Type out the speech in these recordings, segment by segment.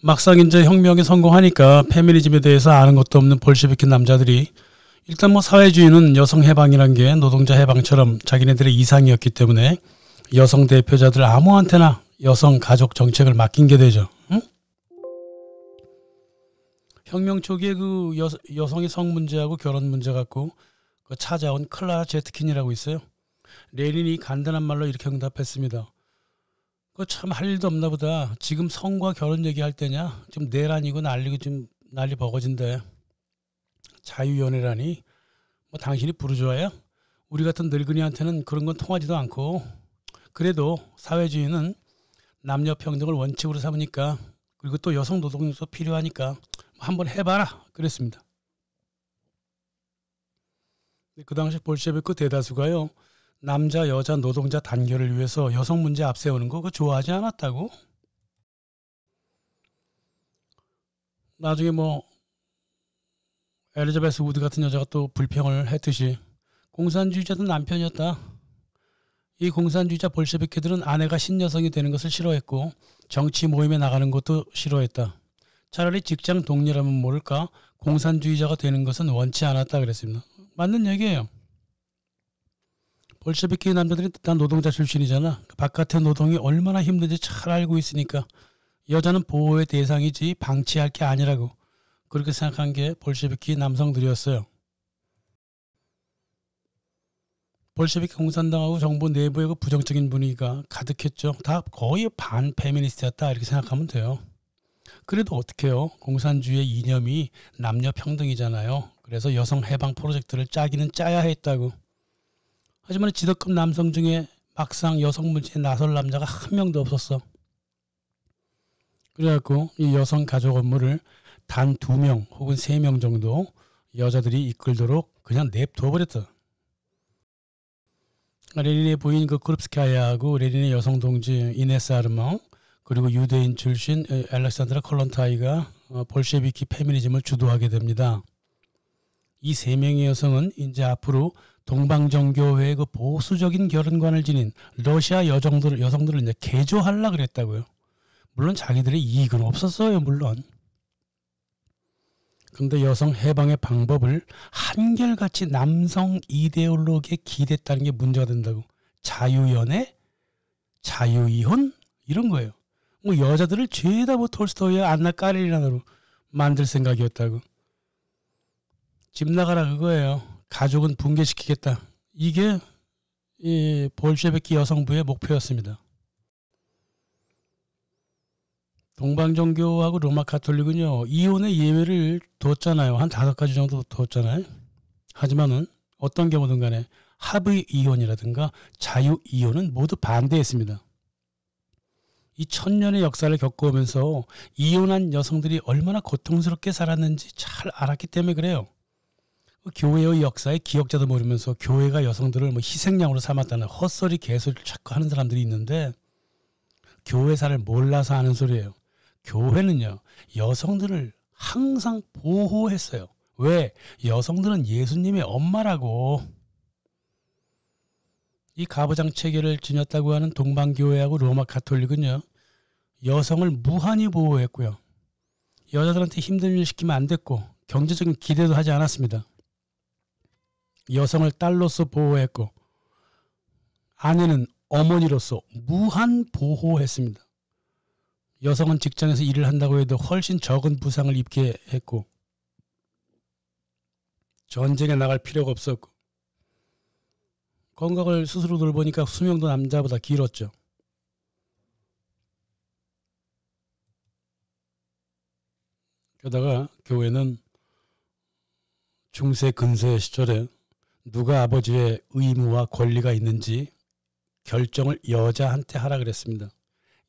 막상 이제 혁명에 성공하니까 페미니즘에 대해서 아는 것도 없는 볼셰비키 남자들이 일단 뭐 사회주의는 여성 해방이란 게 노동자 해방처럼 자기네들의 이상이었기 때문에 여성 대표자들 아무한테나 여성 가족 정책을 맡긴 게 되죠. 응? 혁명 초기에 그 여성의 성 문제하고 결혼 문제 갖고 그 찾아온 클라라 제트킨이라고 있어요. 레닌이 간단한 말로 이렇게 응답했습니다. 그 참 할 일도 없나 보다. 지금 성과 결혼 얘기할 때냐? 좀 내란이고 난리고 좀 난리 버거진데 자유연애라니? 뭐 당신이 부르주아야? 우리 같은 늙은이한테는 그런 건 통하지도 않고 그래도 사회주의는 남녀 평등을 원칙으로 삼으니까 그리고 또 여성 노동력도 필요하니까 한번 해봐라 그랬습니다. 그 당시 볼셰비크 대다수가요. 남자 여자 노동자 단결을 위해서 여성 문제 앞세우는 거 그거 좋아하지 않았다고. 나중에 뭐 엘리자베스 우드 같은 여자가 또 불평을 했듯이 공산주의자도 남편이었다. 이 공산주의자 볼셰비키들은 아내가 신여성이 되는 것을 싫어했고 정치 모임에 나가는 것도 싫어했다. 차라리 직장 동료라면 모를까 공산주의자가 되는 것은 원치 않았다 그랬습니다. 맞는 얘기예요. 볼셰비키 남자들이 다 노동자 출신이잖아. 바깥의 노동이 얼마나 힘든지 잘 알고 있으니까 여자는 보호의 대상이지 방치할 게 아니라고 그렇게 생각한 게 볼셰비키 남성들이었어요. 볼셰비키 공산당하고 정부 내부의 그 부정적인 분위기가 가득했죠. 다 거의 반페미니스트였다 이렇게 생각하면 돼요. 그래도 어떡해요. 공산주의의 이념이 남녀 평등이잖아요. 그래서 여성 해방 프로젝트를 짜기는 짜야 했다고. 하지만 지덕급 남성 중에 막상 여성 문제에 나설 남자가 한 명도 없었어. 그래갖고 이 여성 가족 업무를 단 2명 혹은 3명 정도 여자들이 이끌도록 그냥 냅둬버렸다. 레닌의 부인 그 크룹스카야하고 레닌의 여성 동지 이네스 아르망 그리고 유대인 출신 알렉산드라 콜론타이가 볼셰비키 페미니즘을 주도하게 됩니다. 이 3명의 여성은 이제 앞으로 동방정교회의 그 보수적인 결혼관을 지닌 러시아 여성들을 이제 개조하려고 그랬다고요. 물론 자기들의 이익은 없었어요. 물론. 근데 여성 해방의 방법을 한결같이 남성 이데올로기에 기댔다는 게 문제가 된다고. 자유연애? 자유이혼? 이런 거예요. 뭐 여자들을 죄다 뭐 톨스토이와 안나 까레리나로 만들 생각이었다고. 집 나가라 그거예요. 가족은 붕괴시키겠다. 이게 이 볼셰비키 여성부의 목표였습니다. 동방정교하고 로마 가톨릭은요. 이혼의 예외를 뒀잖아요. 한 5가지 정도 뒀잖아요. 하지만은 어떤 경우든 간에 합의 이혼이라든가 자유 이혼은 모두 반대했습니다. 이 1000년의 역사를 겪어오면서 이혼한 여성들이 얼마나 고통스럽게 살았는지 잘 알았기 때문에 그래요. 교회의 역사의 기억자도 모르면서 교회가 여성들을 뭐 희생양으로 삼았다는 헛소리 개소리를 자꾸 하는 사람들이 있는데 교회사를 몰라서 하는 소리예요. 교회는요. 여성들을 항상 보호했어요. 왜? 여성들은 예수님의 엄마라고. 이 가부장 체계를 지녔다고 하는 동방교회하고 로마 가톨릭은요. 여성을 무한히 보호했고요. 여자들한테 힘든 일 시키면 안 됐고 경제적인 기대도 하지 않았습니다. 여성을 딸로서 보호했고 아내는 어머니로서 무한 보호했습니다. 여성은 직장에서 일을 한다고 해도 훨씬 적은 부상을 입게 했고 전쟁에 나갈 필요가 없었고 건강을 스스로 돌보니까 수명도 남자보다 길었죠. 게다가 교회는 중세 근세 시절에 누가 아버지의 의무와 권리가 있는지 결정을 여자한테 하라 그랬습니다.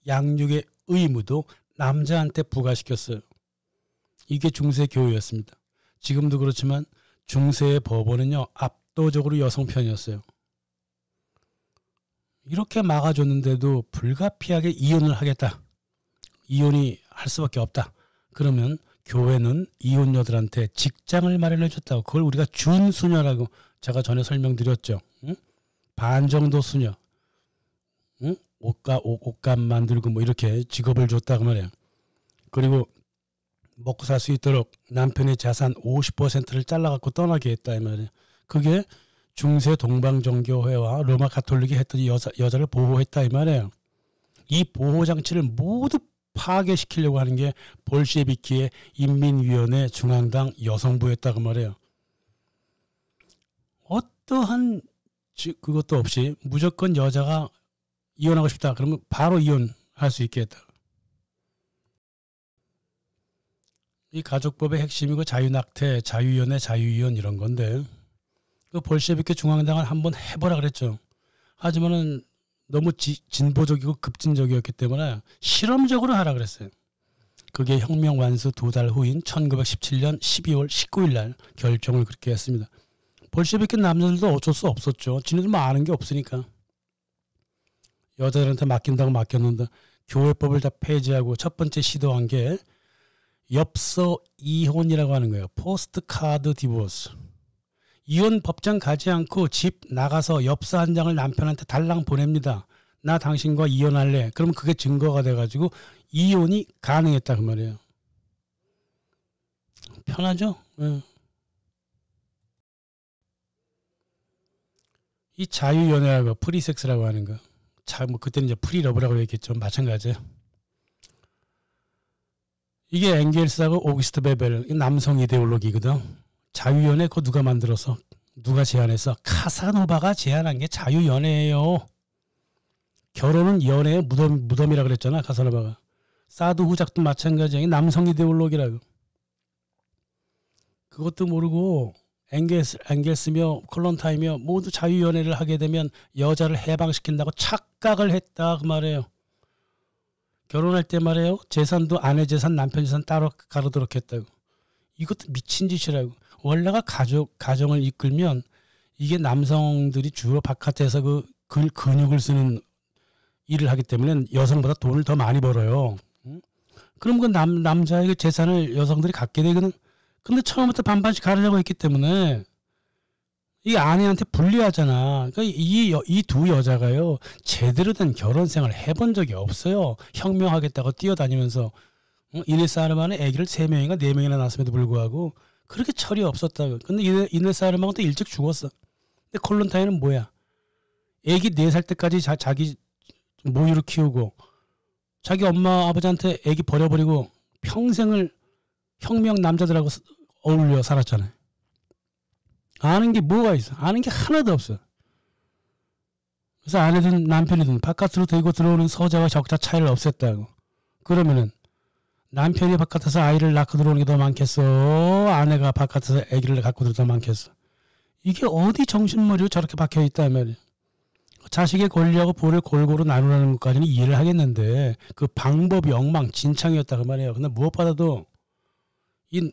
양육의 의무도 남자한테 부과시켰어요. 이게 중세 교회였습니다. 지금도 그렇지만 중세의 법원은요. 압도적으로 여성 편이었어요. 이렇게 막아줬는데도 불가피하게 이혼을 하겠다. 이혼이 할 수밖에 없다. 그러면 교회는 이혼녀들한테 직장을 마련해 줬다고. 그걸 우리가 준수녀라고 제가 전에 설명드렸죠. 응? 반 정도 수녀. 응? 옷감 만들고 뭐 이렇게 직업을 줬다고 말이에요. 그리고 먹고 살 수 있도록 남편의 재산 50%를 잘라갖고 떠나게 했다 이 말이에요. 그게 중세 동방정교회와 로마 가톨릭이 했던 여자를 보호했다 이 말이에요. 이 보호 장치를 모두 파괴시키려고 하는 게 볼셰비키의 인민위원회 중앙당 여성부였다고 말해요. 어떠한 그것도 없이 무조건 여자가 이혼하고 싶다 그러면 바로 이혼할 수 있게 했다. 이 가족법의 핵심이고 자유낙태, 자유연애, 자유이혼 이런 건데 그 볼셰비키 중앙당을 한번 해보라 그랬죠. 하지만은 너무 진보적이고 급진적이었기 때문에 실험적으로 하라 그랬어요. 그게 혁명 완수 2달 후인 1917년 12월 19일 날 결정을 그렇게 했습니다. 볼셰비키 남자들도 어쩔 수 없었죠. 지네들 뭐 아는 게 없으니까. 여자들한테 맡긴다고 맡겼는데 교회법을 다 폐지하고 첫 번째 시도한 게 엽서 이혼이라고 하는 거예요. 포스트 카드 디보스. 이혼 법정 가지 않고 집 나가서 엽서 한 장을 남편한테 달랑 보냅니다. 나 당신과 이혼할래. 그러면 그게 증거가 돼가지고 이혼이 가능했다 그 말이에요. 편하죠? 네. 이 자유연애라고 프리섹스라고 하는 거. 뭐 그때는 이제 프리러브라고 얘기했죠. 마찬가지예요. 이게 엥겔스하고 오기스트 베벨 남성 이데올로기거든. 자유연애 그거 누가 만들어서 누가 제안해서 카사노바가 제안한 게 자유연애예요. 결혼은 연애의 무덤이라 그랬잖아 카사노바가. 사드 후작도 마찬가지야. 남성 이데올로기라고. 그것도 모르고 엥겔스며 콜론타이며 모두 자유연애를 하게 되면 여자를 해방시킨다고 착각을 했다 그 말이에요. 결혼할 때 말이에요. 재산도 아내 재산 남편 재산 따로 가르도록 했다고. 이것도 미친 짓이라고. 원래가 가정을 이끌면 이게 남성들이 주로 바깥에서 그 근육을 쓰는 일을 하기 때문에 여성보다 돈을 더 많이 벌어요. 그럼 그 남자의 재산을 여성들이 갖게 되거든. 근데 처음부터 반반씩 가르려고 했기 때문에 이 아내한테 불리하잖아. 그러니까 이 두 여자가요. 제대로 된 결혼 생활을 해본 적이 없어요. 혁명하겠다고 뛰어다니면서 이네사르만의 아기를 3명인가 4명이나 낳았음에도 불구하고 그렇게 철이 없었다고. 근데 이네사르만은 또 일찍 죽었어. 근데 콜론타인은 뭐야? 아기 4살 때까지 자기 모유를 키우고 자기 엄마 아버지한테 아기 버려버리고 평생을 혁명 남자들하고 어울려 살았잖아요. 아는 게 뭐가 있어? 아는 게 하나도 없어. 그래서 아내든 남편이든 바깥으로 데리고 들어오는 서자와 적자 차이를 없앴다고. 그러면은 남편이 바깥에서 아이를 낳고 들어오는 게 더 많겠어? 아내가 바깥에서 아기를 갖고 들어오는 게 더 많겠어? 이게 어디 정신머리로 저렇게 박혀있다 말이야. 자식의 권리하고 보를 골고루 나누라는 것까지는 이해를 하겠는데 그 방법이 엉망진창이었다 그 말이에요. 근데 무엇보다도 이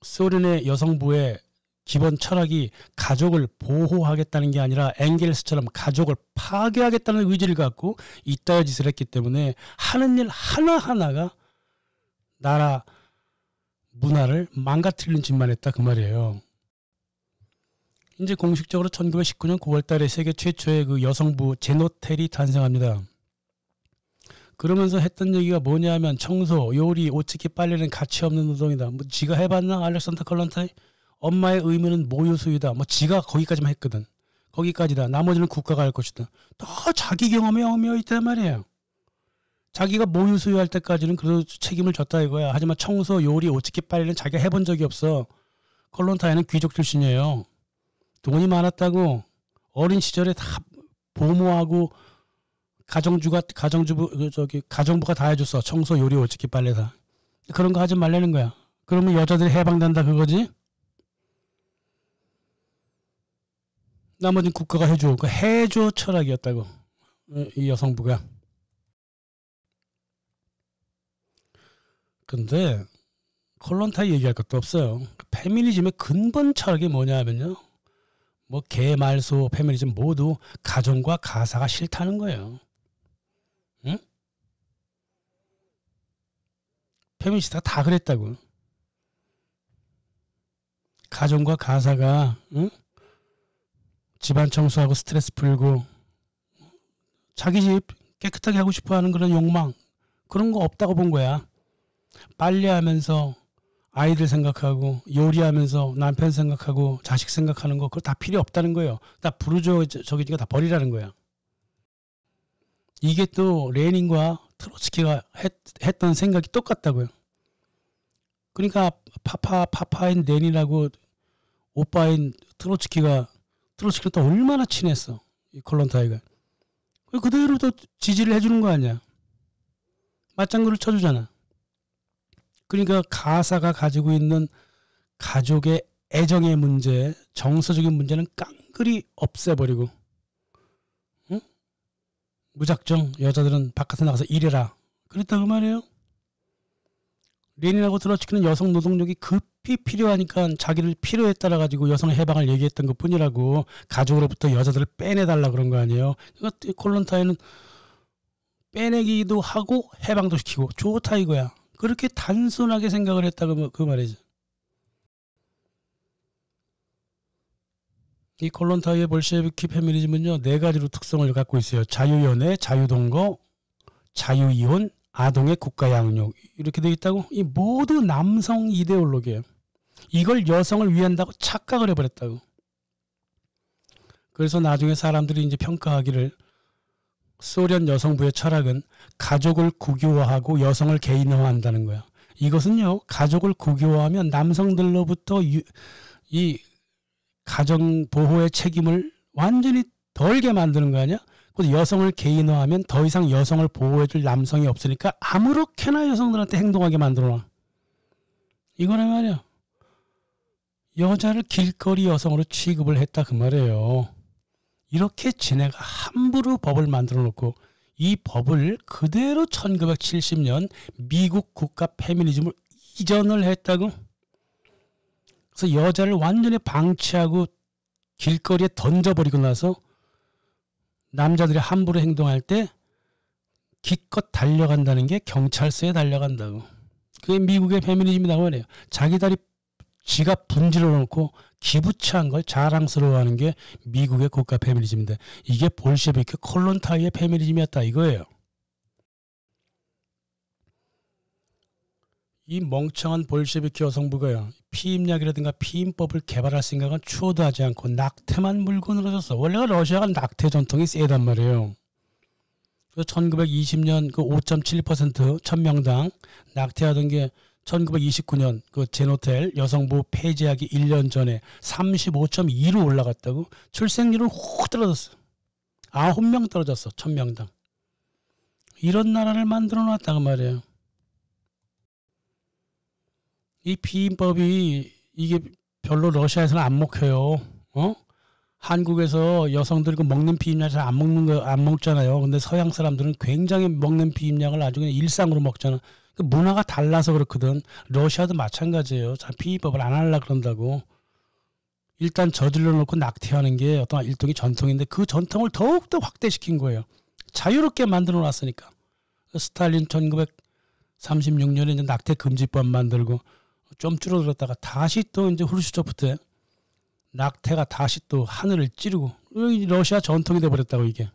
소련의 여성부의 기본 철학이 가족을 보호하겠다는 게 아니라 엥겔스처럼 가족을 파괴하겠다는 의지를 갖고 이따위 짓을 했기 때문에 하는 일 하나하나가 나라 문화를 망가뜨리는 짓만 했다 그 말이에요. 이제 공식적으로 1919년 9월 달에 세계 최초의 그 여성부 제노텔이 탄생합니다. 그러면서 했던 얘기가 뭐냐 하면 청소, 요리, 옷찍기, 빨래는 가치 없는 노동이다. 뭐 지가 해봤나? 알렉산더 콜론타인? 엄마의 의무는 모유 수유다. 뭐 지가 거기까지만 했거든. 거기까지다. 나머지는 국가가 할 것이다. 다 자기 경험에 얽매여 있단 말이에요. 자기가 모유 수유할 때까지는 그래도 책임을 졌다 이거야. 하지만 청소, 요리, 옷찍기, 빨래는 자기가 해본 적이 없어. 콜론타인은 귀족 출신이에요. 돈이 많았다고 어린 시절에 다 보모하고 가정부가 다 해줬어. 청소, 요리, 옷찍기, 빨래 다. 그런 거 하지 말라는 거야. 그러면 여자들이 해방된다 그거지? 나머지는 국가가 해줘. 그 해줘 철학이었다고. 이 여성부가. 근데 콜론타인 얘기할 것도 없어요. 페미니즘의 근본 철학이 뭐냐 하면요. 뭐 개말소 페미니즘 모두 가정과 가사가 싫다는 거예요. 응? 페미니스트가 다 그랬다고. 가정과 가사가 응? 집안 청소하고 스트레스 풀고 자기 집 깨끗하게 하고 싶어하는 그런 욕망 그런 거 없다고 본 거야. 빨래하면서 아이들 생각하고 요리하면서 남편 생각하고 자식 생각하는 거 그거 다 필요 없다는 거예요. 다 부르주아적이니까 다 버리라는 거야. 이게 또 레닌과 트로츠키가 했던 생각이 똑같다고요. 그러니까 파파인 레닌하고 오빠인 트로츠키가 또 얼마나 친했어. 이 콜론타이가. 그대로 또 지지를 해주는 거 아니야. 맞장구를 쳐주잖아. 그러니까 가사가 가지고 있는 가족의 애정의 문제, 정서적인 문제는 깡그리 없애버리고, 응? 무작정 여자들은 바깥에 나가서 일해라. 그랬다고 말이에요. 레닌하고 트로츠키는 여성 노동력이 급히 필요하니까 자기를 필요에 따라 가지고 여성 해방을 얘기했던 것 뿐이라고 가족으로부터 여자들을 빼내달라 그런 거 아니에요. 그러니까 콜론타인은 빼내기도 하고 해방도 시키고 좋다 이거야. 그렇게 단순하게 생각을 했다고 그 말이지. 이 콜론타이의 볼셰비키 페미니즘은요 4가지로 특성을 갖고 있어요. 자유연애, 자유동거, 자유이혼, 아동의 국가양육 이렇게 되어 있다고. 이 모두 남성 이데올로기예요. 이걸 여성을 위한다고 착각을 해버렸다고. 그래서 나중에 사람들이 이제 평가하기를 소련 여성부의 철학은 가족을 국유화하고 여성을 개인화한다는 거야. 이것은요 가족을 국유화하면 남성들로부터 이 가정 보호의 책임을 완전히 덜게 만드는 거 아니야? 그래서 여성을 개인화하면 더 이상 여성을 보호해줄 남성이 없으니까 아무렇게나 여성들한테 행동하게 만들어놔. 이거란 말이야. 여자를 길거리 여성으로 취급을 했다 그 말이에요. 이렇게 지네가 함부로 법을 만들어 놓고 이 법을 그대로 1970년 미국 국가 페미니즘을 이전을 했다고. 그래서 여자를 완전히 방치하고 길거리에 던져버리고 나서 남자들이 함부로 행동할 때 기껏 달려간다는 게 경찰서에 달려간다고. 그게 미국의 페미니즘이라고 하네요. 자기 다리 지가 분질러 놓고 기부치한 걸 자랑스러워하는 게 미국의 국가 페미니즘인데 이게 볼셰비크 콜론타이의 페미니즘이었다 이거예요. 이 멍청한 볼셰비키 여성부가요. 피임약이라든가 피임법을 개발할 생각은 추호도 하지 않고 낙태만 물고 늘어졌어. 원래가 러시아가 낙태 전통이 세단 말이에요. 1920년 그 5.7% 1000명당 낙태하던 게 1929년 그 제노텔 여성부 폐지하기 1년 전에 35.2로 올라갔다고. 출생률은 훅 떨어졌어. 9명 떨어졌어. 1000명당. 이런 나라를 만들어 놨다고 말이에요. 이 피임법이 이게 별로 러시아에서는 안 먹혀요. 한국에서 여성들이 그 먹는 피임약 잘 안 먹잖아요. 근데 서양 사람들은 굉장히 먹는 피임약을 아주 그냥 일상으로 먹잖아. 그 문화가 달라서 그렇거든. 러시아도 마찬가지예요. 자, 피임법을 안 하려고 그런다고. 일단 저질러 놓고 낙태하는 게 어떤 일종의 전통인데 그 전통을 더욱더 확대시킨 거예요. 자유롭게 만들어 놨으니까. 스탈린 1936년에 이제 낙태 금지법 만들고 좀 줄어들었다가 다시 또 이제 후르시초프 때 낙태가 다시 또 하늘을 찌르고 러시아 전통이 돼버렸다고 이게.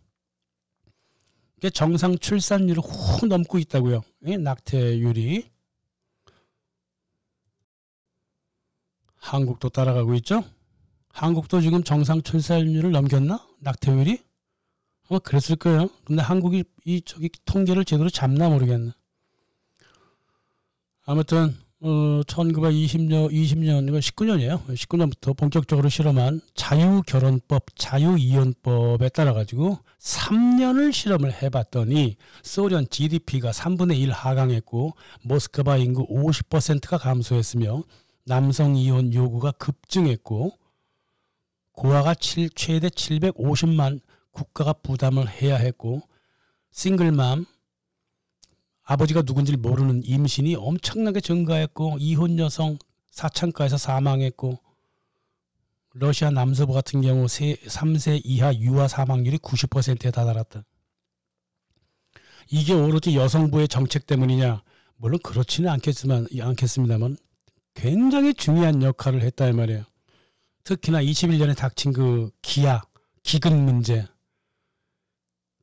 정상 출산율을 훅 넘고 있다고요. 낙태율이. 한국도 따라가고 있죠. 한국도 지금 정상 출산율을 넘겼나? 낙태율이? 아마 그랬을 거예요. 근데 한국이 저기 통계를 제대로 잡나 모르겠네. 아무튼 1920년, 19년이에요. 19년부터 본격적으로 실험한 자유결혼법, 자유이혼법에 따라 가지고 3년을 실험을 해봤더니 소련 GDP가 3분의 1 하강했고 모스크바 인구 50%가 감소했으며 남성 이혼 요구가 급증했고 고아가 최대 750만 국가가 부담을 해야 했고 싱글맘 아버지가 누군지 모르는 임신이 엄청나게 증가했고 이혼 여성 사창가에서 사망했고 러시아 남서부 같은 경우 3세 이하 유아 사망률이 90%에 다다랐다. 이게 오로지 여성부의 정책 때문이냐? 물론 그렇지는 않겠습니다만 굉장히 중요한 역할을 했다 이 말이에요. 특히나 21년에 닥친 그 기근 문제.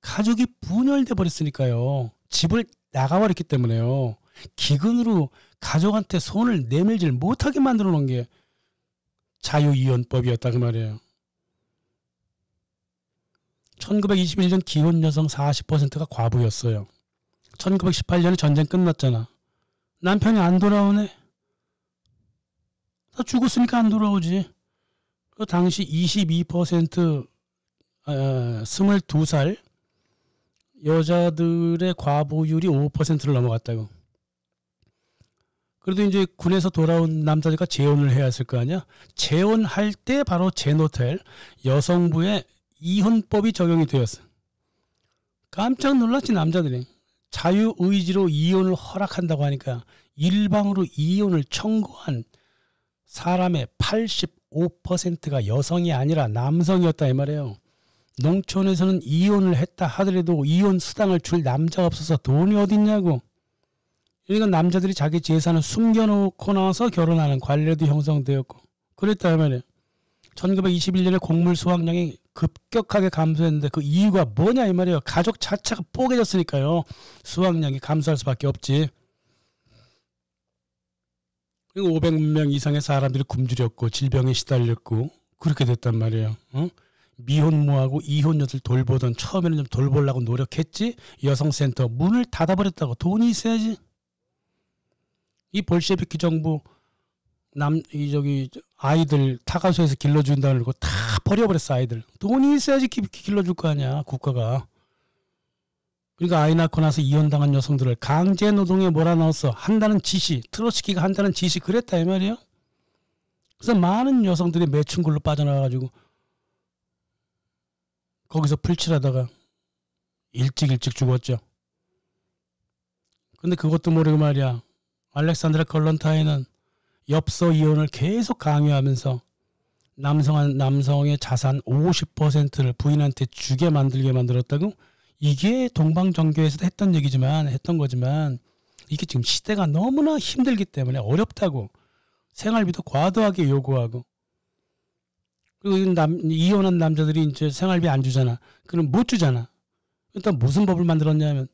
가족이 분열돼 버렸으니까요. 집을 나가버렸기 때문에요. 기근으로 가족한테 손을 내밀질 못하게 만들어 놓은 게 자유이혼법이었다 그 말이에요. 1921년 기혼 여성 40%가 과부였어요. 1918년에 전쟁 끝났잖아. 남편이 안 돌아오네. 다 죽었으니까 안 돌아오지. 그 당시 22% 22살 여자들의 과부율이 5%를 넘어갔다고. 그래도 이제 군에서 돌아온 남자들과 재혼을 해야 했을 거 아니야. 재혼할 때 바로 제노텔 여성부의 이혼법이 적용이 되었어. 깜짝 놀랐지 남자들이. 자유의지로 이혼을 허락한다고 하니까 일방으로 이혼을 청구한 사람의 85%가 여성이 아니라 남성이었다 이 말이에요. 농촌에서는 이혼을 했다 하더라도 이혼 수당을 줄 남자가 없어서 돈이 어딨냐고. 그러니까 남자들이 자기 재산을 숨겨놓고 나서 결혼하는 관례도 형성되었고 그랬다 이 말이에요. 1921년에 곡물 수확량이 급격하게 감소했는데 그 이유가 뭐냐 이 말이에요. 가족 자체가 뽀개졌으니까요. 수확량이 감소할 수밖에 없지. 그리고 500명 이상의 사람들이 굶주렸고 질병에 시달렸고 그렇게 됐단 말이에요. 미혼모하고 이혼녀들 돌보던 처음에는 좀 돌보려고 노력했지. 여성센터 문을 닫아버렸다고. 돈이 있어야지. 이 볼셰비키 정부 아이들 타가소에서 길러준다고 그러고 다 버려버렸어 아이들. 돈이 있어야지 길러줄 거 아니야 국가가. 그러니까 아이 낳고 나서 이혼당한 여성들을 강제 노동에 몰아넣어서 한다는 지시, 트로츠키가 한다는 지시 그랬다 이 말이에요. 그래서 많은 여성들이 매춘굴로 빠져나가가지고 거기서 풀칠하다가 일찍 죽었죠. 근데 그것도 모르고 말이야. 알렉산드라 컬런타인은 엽서 이혼을 계속 강요하면서 남성의 자산 50%를 부인한테 주게 만들게 만들었다고. 이게 동방정교에서도 했던 거지만 이게 지금 시대가 너무나 힘들기 때문에 어렵다고. 생활비도 과도하게 요구하고. 그리고 이혼한 남자들이 이제 생활비 안 주잖아. 그럼 못 주잖아. 일단 무슨 법을 만들었냐면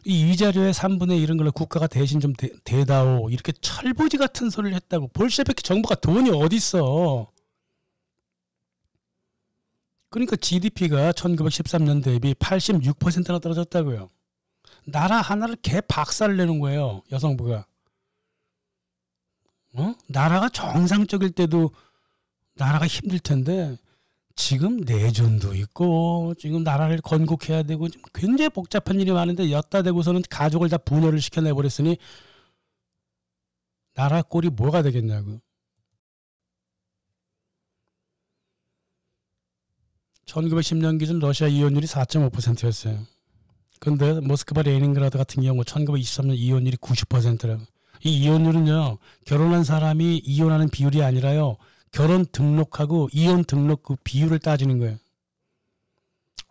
이 위자료의 3분의 1은 걸 국가가 대신 좀 대다오 이렇게 철부지 같은 소리를 했다고. 볼셰비키 정부가 돈이 어딨어. 그러니까 GDP가 1913년 대비 86%나 떨어졌다고요. 나라 하나를 개 박살을 내는 거예요. 여성부가. 나라가 정상적일 때도 나라가 힘들 텐데 지금 내전도 있고 지금 나라를 건국해야 되고 지금 굉장히 복잡한 일이 많은데 엿다 대고서는 가족을 다 분열을 시켜내버렸으니 나라 꼴이 뭐가 되겠냐고. 1910년 기준 러시아 이혼율이 4.5%였어요. 근데 모스크바 레닌그라드 같은 경우 1923년 이혼율이 90%라고. 이 이혼율은요. 결혼한 사람이 이혼하는 비율이 아니라요. 결혼 등록하고 이혼 등록 그 비율을 따지는 거예요.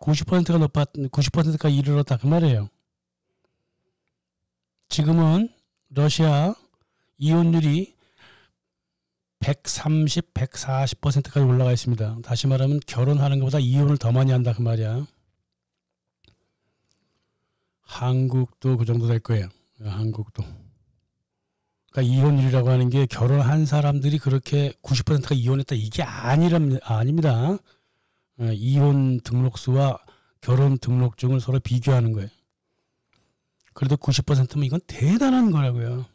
90%가 이르렀다 그 말이에요. 지금은 러시아 이혼율이 130, 140%까지 올라가 있습니다. 다시 말하면 결혼하는 것보다 이혼을 더 많이 한다 그 말이야. 한국도 그 정도 될 거예요. 한국도. 그러니까 이혼율이라고 하는 게 결혼한 사람들이 그렇게 90%가 이혼했다 이게 아닙니다. 이혼 등록수와 결혼 등록증을 서로 비교하는 거예요. 그래도 90%면 이건 대단한 거라고요.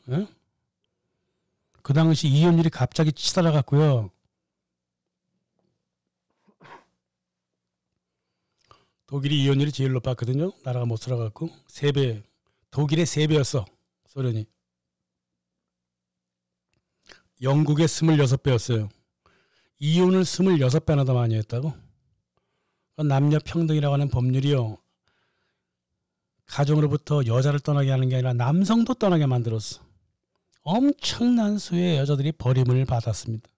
그 당시 이혼율이 갑자기 치달아갔고요. 독일이 이혼율이 제일 높았거든요. 나라가 못 살아갖고 3배, 독일의 3배였어. 소련이. 영국의 26배였어요. 이혼을 26배나 더 많이 했다고? 남녀 평등이라고 하는 법률이요. 가정으로부터 여자를 떠나게 하는 게 아니라 남성도 떠나게 만들었어. 엄청난 수의 여자들이 버림을 받았습니다.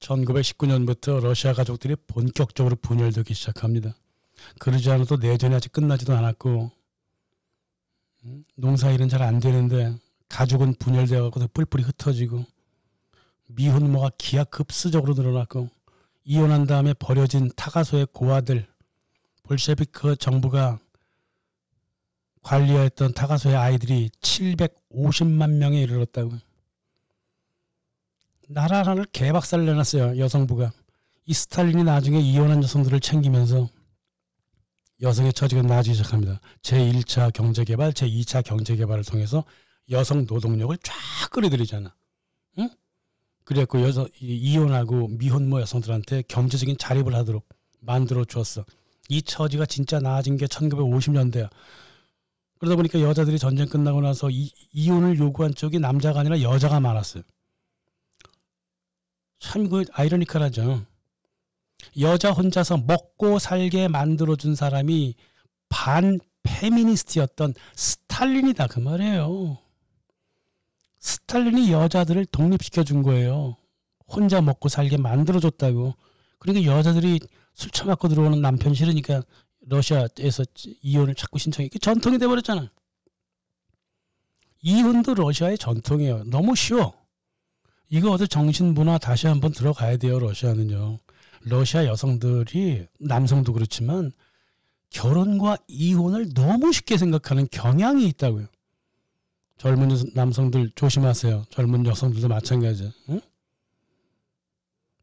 (1919년부터) 러시아 가족들이 본격적으로 분열되기 시작합니다. 그러지 않아도 내전이 아직 끝나지도 않았고 농사일은 잘 안 되는데 가족은 분열되어서 뿔뿔이 흩어지고 미혼모가 기하급수적으로 늘어났고 이혼한 다음에 버려진 타가소의 고아들 볼셰비크 정부가 관리하였던 타가소의 아이들이 750만 명에 이르렀다고. 나라 하나를 개박살을 내놨어요. 여성부가. 이 스탈린이 나중에 이혼한 여성들을 챙기면서 여성의 처지가 나아지기 시작합니다. 제1차 경제개발, 제2차 경제개발을 통해서 여성 노동력을 쫙 끌어들이잖아. 응? 그래갖고 이혼하고 미혼모 여성들한테 경제적인 자립을 하도록 만들어 주었어. 이 처지가 진짜 나아진 게 1950년대야. 그러다 보니까 여자들이 전쟁 끝나고 나서 이혼을 요구한 쪽이 남자가 아니라 여자가 많았어요. 참 그 아이러니컬하죠. 여자 혼자서 먹고 살게 만들어준 사람이 반페미니스트였던 스탈린이다 그 말이에요. 스탈린이 여자들을 독립시켜준 거예요. 혼자 먹고 살게 만들어줬다고. 그러니까 여자들이 술 처먹고 들어오는 남편 싫으니까 러시아에서 이혼을 자꾸 신청해. 전통이 돼버렸잖아. 이혼도 러시아의 전통이에요. 너무 쉬워. 이거 어디 정신문화 다시 한번 들어가야 돼요. 러시아는요. 러시아 여성들이 남성도 그렇지만 결혼과 이혼을 너무 쉽게 생각하는 경향이 있다고요. 젊은 남성들 조심하세요. 젊은 여성들도 마찬가지예요. 응?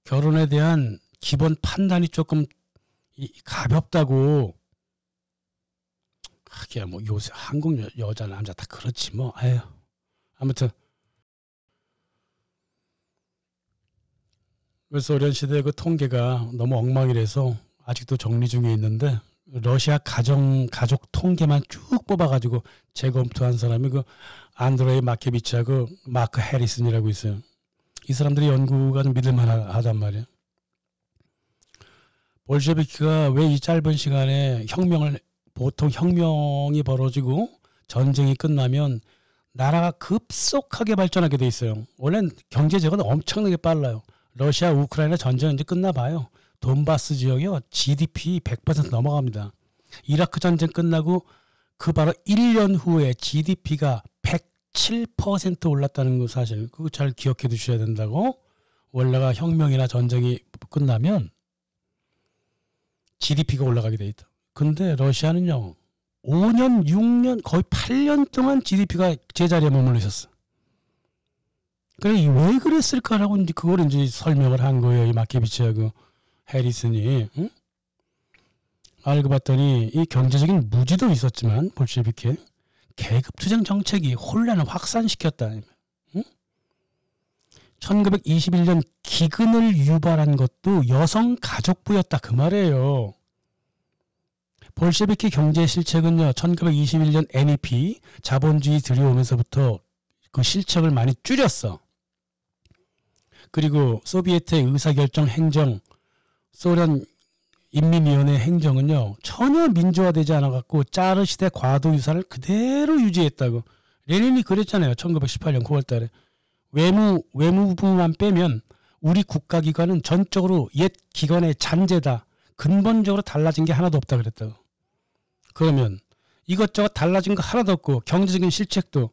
결혼에 대한 기본 판단이 조금 가볍다고. 하기야 뭐 요새 한국 여자 남자 다 그렇지 뭐. 아유. 아무튼 소련 시대 그 통계가 너무 엉망이라서 아직도 정리 중에 있는데 러시아 가족 통계만 쭉 뽑아가지고 재검토한 사람이 그 안드레이 마케비치하고 마크 해리슨이라고 있어요. 이 사람들의 연구가 좀 믿을만하단 말이에요. 볼셰비키가 왜 이 짧은 시간에 보통 혁명이 벌어지고 전쟁이 끝나면 나라가 급속하게 발전하게 돼 있어요. 원래는 경제적으로 엄청나게 빨라요. 러시아 우크라이나 전쟁 이제 끝나봐요. 돈바스 지역이요. GDP 100% 넘어갑니다. 이라크 전쟁 끝나고 그 바로 1년 후에 GDP가 107% 올랐다는 거 사실 그거 잘 기억해 두셔야 된다고. 원래가 혁명이나 전쟁이 끝나면 GDP가 올라가게 돼 있다. 근데 러시아는요. 5년, 6년, 거의 8년 동안 GDP가 제자리에 머물러 있었어. 그래 왜 그랬을까라고 이제 그걸 이제 설명을 한 거예요. 이 마케비치하고 해리슨이. 응? 알고 봤더니 이 경제적인 무지도 있었지만 볼셰비키 계급투쟁 정책이 혼란을 확산시켰다. 응? 1921년 기근을 유발한 것도 여성 가족부였다 그 말이에요. 볼셰비키 경제 실책은요. 1921년 NEP 자본주의 들여오면서부터 그 실책을 많이 줄였어. 그리고 소비에트의 의사결정 행정, 소련 인민위원회 행정은요. 전혀 민주화되지 않아갖고 짜르 시대 과도 유산을 그대로 유지했다고. 레닌이 그랬잖아요. 1918년 9월달에. 외무부만 빼면 우리 국가기관은 전적으로 옛 기관의 잔재다. 근본적으로 달라진 게 하나도 없다 그랬다고. 그러면 이것저것 달라진 거 하나도 없고 경제적인 실책도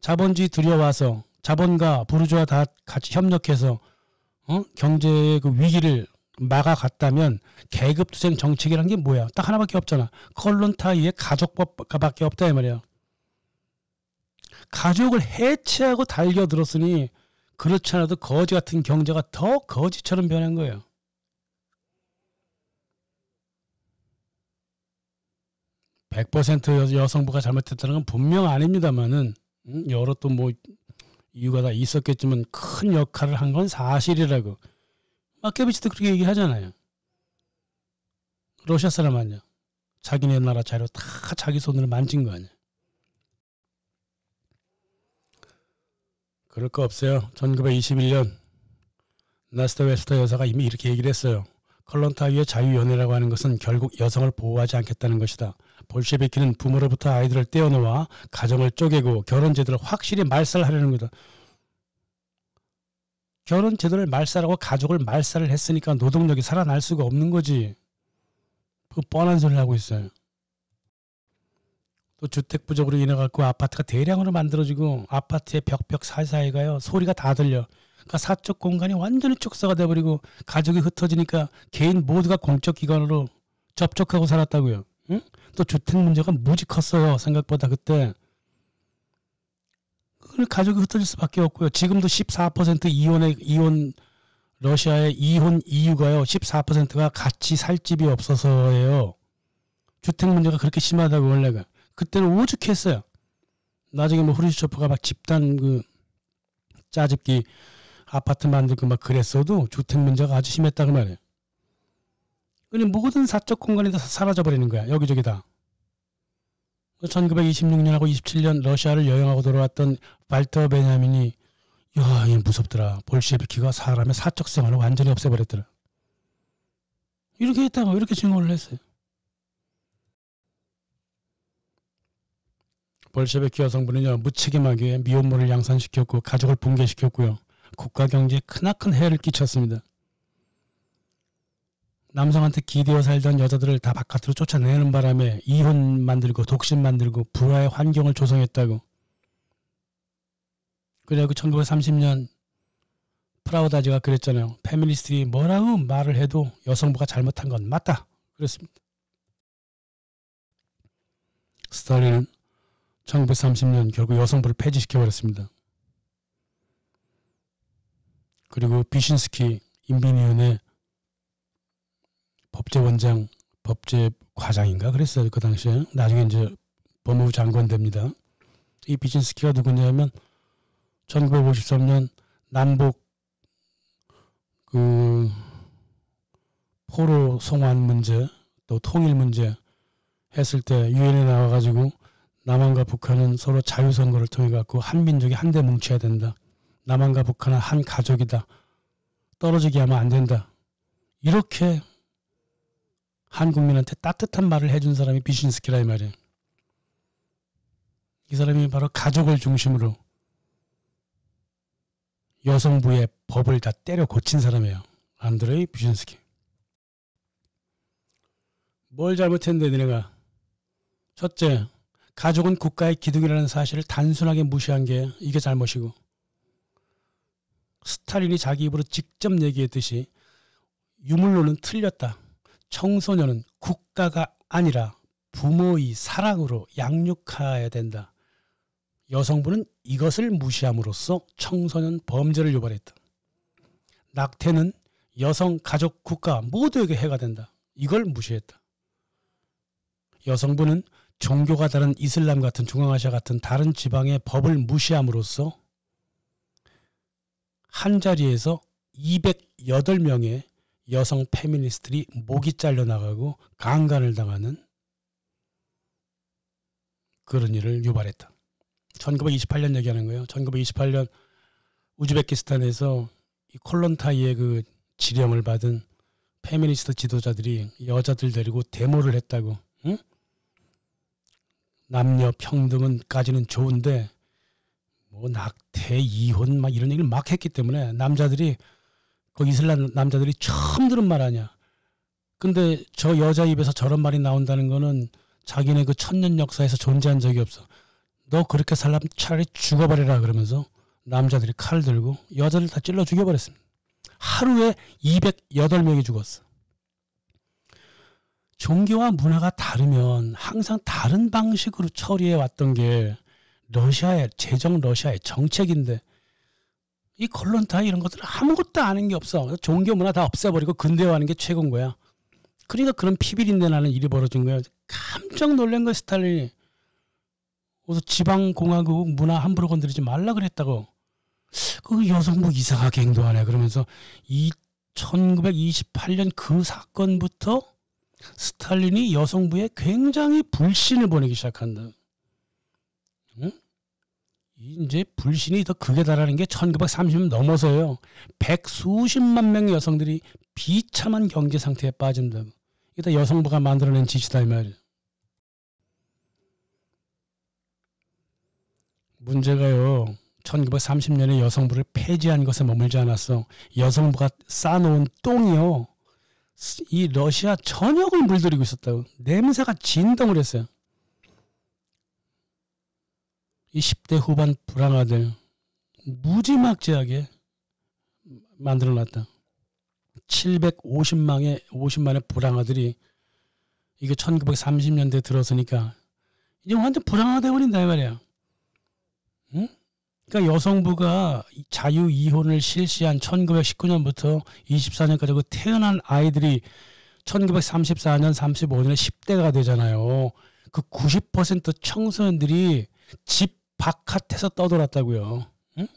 자본주의 들여와서 자본가 부르주아 다 같이 협력해서 경제의 그 위기를 막아갔다면 계급투쟁 정책이란 게 뭐야? 딱 하나밖에 없잖아. 콜론타이의 가족법밖에 없다 이 말이야. 가족을 해체하고 달겨들었으니 그렇지 않아도 거지 같은 경제가 더 거지처럼 변한 거예요. (100% 여성부가 잘못했다는 건 분명 아닙니다만은 여러 또 뭐 이유가 다 있었겠지만 큰 역할을 한 건 사실이라고. 마케비치도 그렇게 얘기하잖아요. 러시아 사람 아니야. 자기네 나라 자료 다 자기 손으로 만진 거 아니야. 그럴 거 없어요. 1921년 나스타 웨스터 여사가 이미 이렇게 얘기를 했어요. 콜론타이의 자유연애라고 하는 것은 결국 여성을 보호하지 않겠다는 것이다. 볼셰비키는 부모로부터 아이들을 떼어놓아 가정을 쪼개고 결혼제도를 확실히 말살하려는 거다. 결혼제도를 말살하고 가족을 말살을 했으니까 노동력이 살아날 수가 없는 거지. 그 뻔한 소리를 하고 있어요. 또 주택 부족으로 인해 갖고 아파트가 대량으로 만들어지고 아파트의 벽 사이사이가요 소리가 다 들려. 그러니까 사적 공간이 완전히 축소가 돼버리고 가족이 흩어지니까 개인 모두가 공적 기관으로 접촉하고 살았다고요. 응? 또 주택 문제가 무지 컸어요. 생각보다 그때. 그걸 가족이 흩어질 수밖에 없고요. 지금도 14% 이혼 러시아의 이혼 이유가요. 14%가 같이 살 집이 없어서예요. 주택 문제가 그렇게 심하다고 원래가. 그때는 오죽했어요. 나중에 뭐 후르시초프가 막 집단 그 짜집기 아파트 만들고 막 그랬어도 주택 문제가 아주 심했다고 말이에요. 그냥 모든 사적 공간이 다 사라져버리는 거야. 여기저기 다. 1926년하고 27년 러시아를 여행하고 돌아왔던 발터 베냐민이 야, 이게 무섭더라. 볼셰비키가 사람의 사적 생활을 완전히 없애버렸더라. 이렇게 했다고 이렇게 증언을 했어요. 볼셰비키 여성부는요, 무책임하게 미혼모를 양산시켰고 가족을 붕괴시켰고요. 국가 경제에 크나큰 해를 끼쳤습니다. 남성한테 기대어 살던 여자들을 다 바깥으로 쫓아내는 바람에 이혼 만들고 독신 만들고 불화의 환경을 조성했다고. 그리고 1930년 프라우다지가 그랬잖아요. 페미니스트들이 뭐라고 말을 해도 여성부가 잘못한 건 맞다. 그랬습니다. 스탈린은 1930년 결국 여성부를 폐지시켜버렸습니다. 그리고 비신스키 인민위원회 법제원장, 법제과장인가 그랬어요. 그 당시에. 나중에 이제 법무부 장관 됩니다. 이 비신스키가 누구냐면 1953년 남북 그 포로 송환 문제 또 통일 문제 했을 때 유엔에 나와가지고 남한과 북한은 서로 자유선거를 통해 갖고 한 민족이 한데 뭉쳐야 된다. 남한과 북한은 한 가족이다. 떨어지게 하면 안 된다. 이렇게 한 국민한테 따뜻한 말을 해준 사람이 비신스키라 이 말이에요. 이 사람이 바로 가족을 중심으로 여성부의 법을 다 때려 고친 사람이에요. 안드레이 비신스키. 뭘 잘못했는데 니네가. 첫째, 가족은 국가의 기둥이라는 사실을 단순하게 무시한 게 이게 잘못이고, 스탈린이 자기 입으로 직접 얘기했듯이 유물론은 틀렸다. 청소년은 국가가 아니라 부모의 사랑으로 양육해야 된다. 여성부는 이것을 무시함으로써 청소년 범죄를 유발했다. 낙태는 여성, 가족, 국가 모두에게 해가 된다. 이걸 무시했다. 여성부는 종교가 다른 이슬람 같은 중앙아시아 같은 다른 지방의 법을 무시함으로써 한자리에서 208명의 여성 페미니스트들이 목이 잘려나가고 강간을 당하는 그런 일을 유발했다. 1928년 얘기하는 거예요. 1928년 우즈베키스탄에서 이 콜론타이의 그 지령을 받은 페미니스트 지도자들이 여자들 데리고 데모를 했다고. 응? 남녀 평등은까지는 좋은데 뭐 낙태, 이혼 막 이런 얘기를 막 했기 때문에 남자들이 그 이슬람 남자들이 처음 들은 말 아니야. 근데 저 여자 입에서 저런 말이 나온다는 거는 자기네 그 천년 역사에서 존재한 적이 없어. 너 그렇게 살려면 차라리 죽어버려라 그러면서 남자들이 칼 들고 여자들 다 찔러 죽여버렸습니다. 하루에 208명이 죽었어. 종교와 문화가 다르면 항상 다른 방식으로 처리해 왔던 게 러시아의 정책인데 이 콜론타이 이런 것들은 아무것도 아는 게 없어. 종교 문화 다 없애버리고 근대화하는 게 최고인 거야. 그러니까 그런 피비린내 나는 일이 벌어진 거야. 깜짝 놀란 거야 스탈린이. 그래서 지방공화국 문화 함부로 건드리지 말라 그랬다고. 그 여성부 이상하게 행동하네. 그러면서 1928년 그 사건부터 스탈린이 여성부에 굉장히 불신을 보내기 시작한다. 응? 이제 불신이 더 극에 달하는 게 1930년 넘어서요. 백수십만 명의 여성들이 비참한 경제 상태에 빠진다고. 이게 다 여성부가 만들어낸 짓이다 이 말이에요. 문제가요. 1930년에 여성부를 폐지한 것에 머물지 않았어. 여성부가 쌓아놓은 똥이요. 이 러시아 전역을 물들이고 있었다고. 냄새가 진동을 했어요. 이 10대 후반 불황아들 무지막지하게 만들어놨다. 750만의 불황아들이 이게 1930년대 들어서니까 이제 완전 불황화돼 버린다 이 말이야. 응? 그러니까 여성부가 자유 이혼을 실시한 1919년부터 24년까지 그 태어난 아이들이 1934년, 35년에 10대가 되잖아요. 그 90% 청소년들이 집 바깥에서 떠돌았다고요. 응?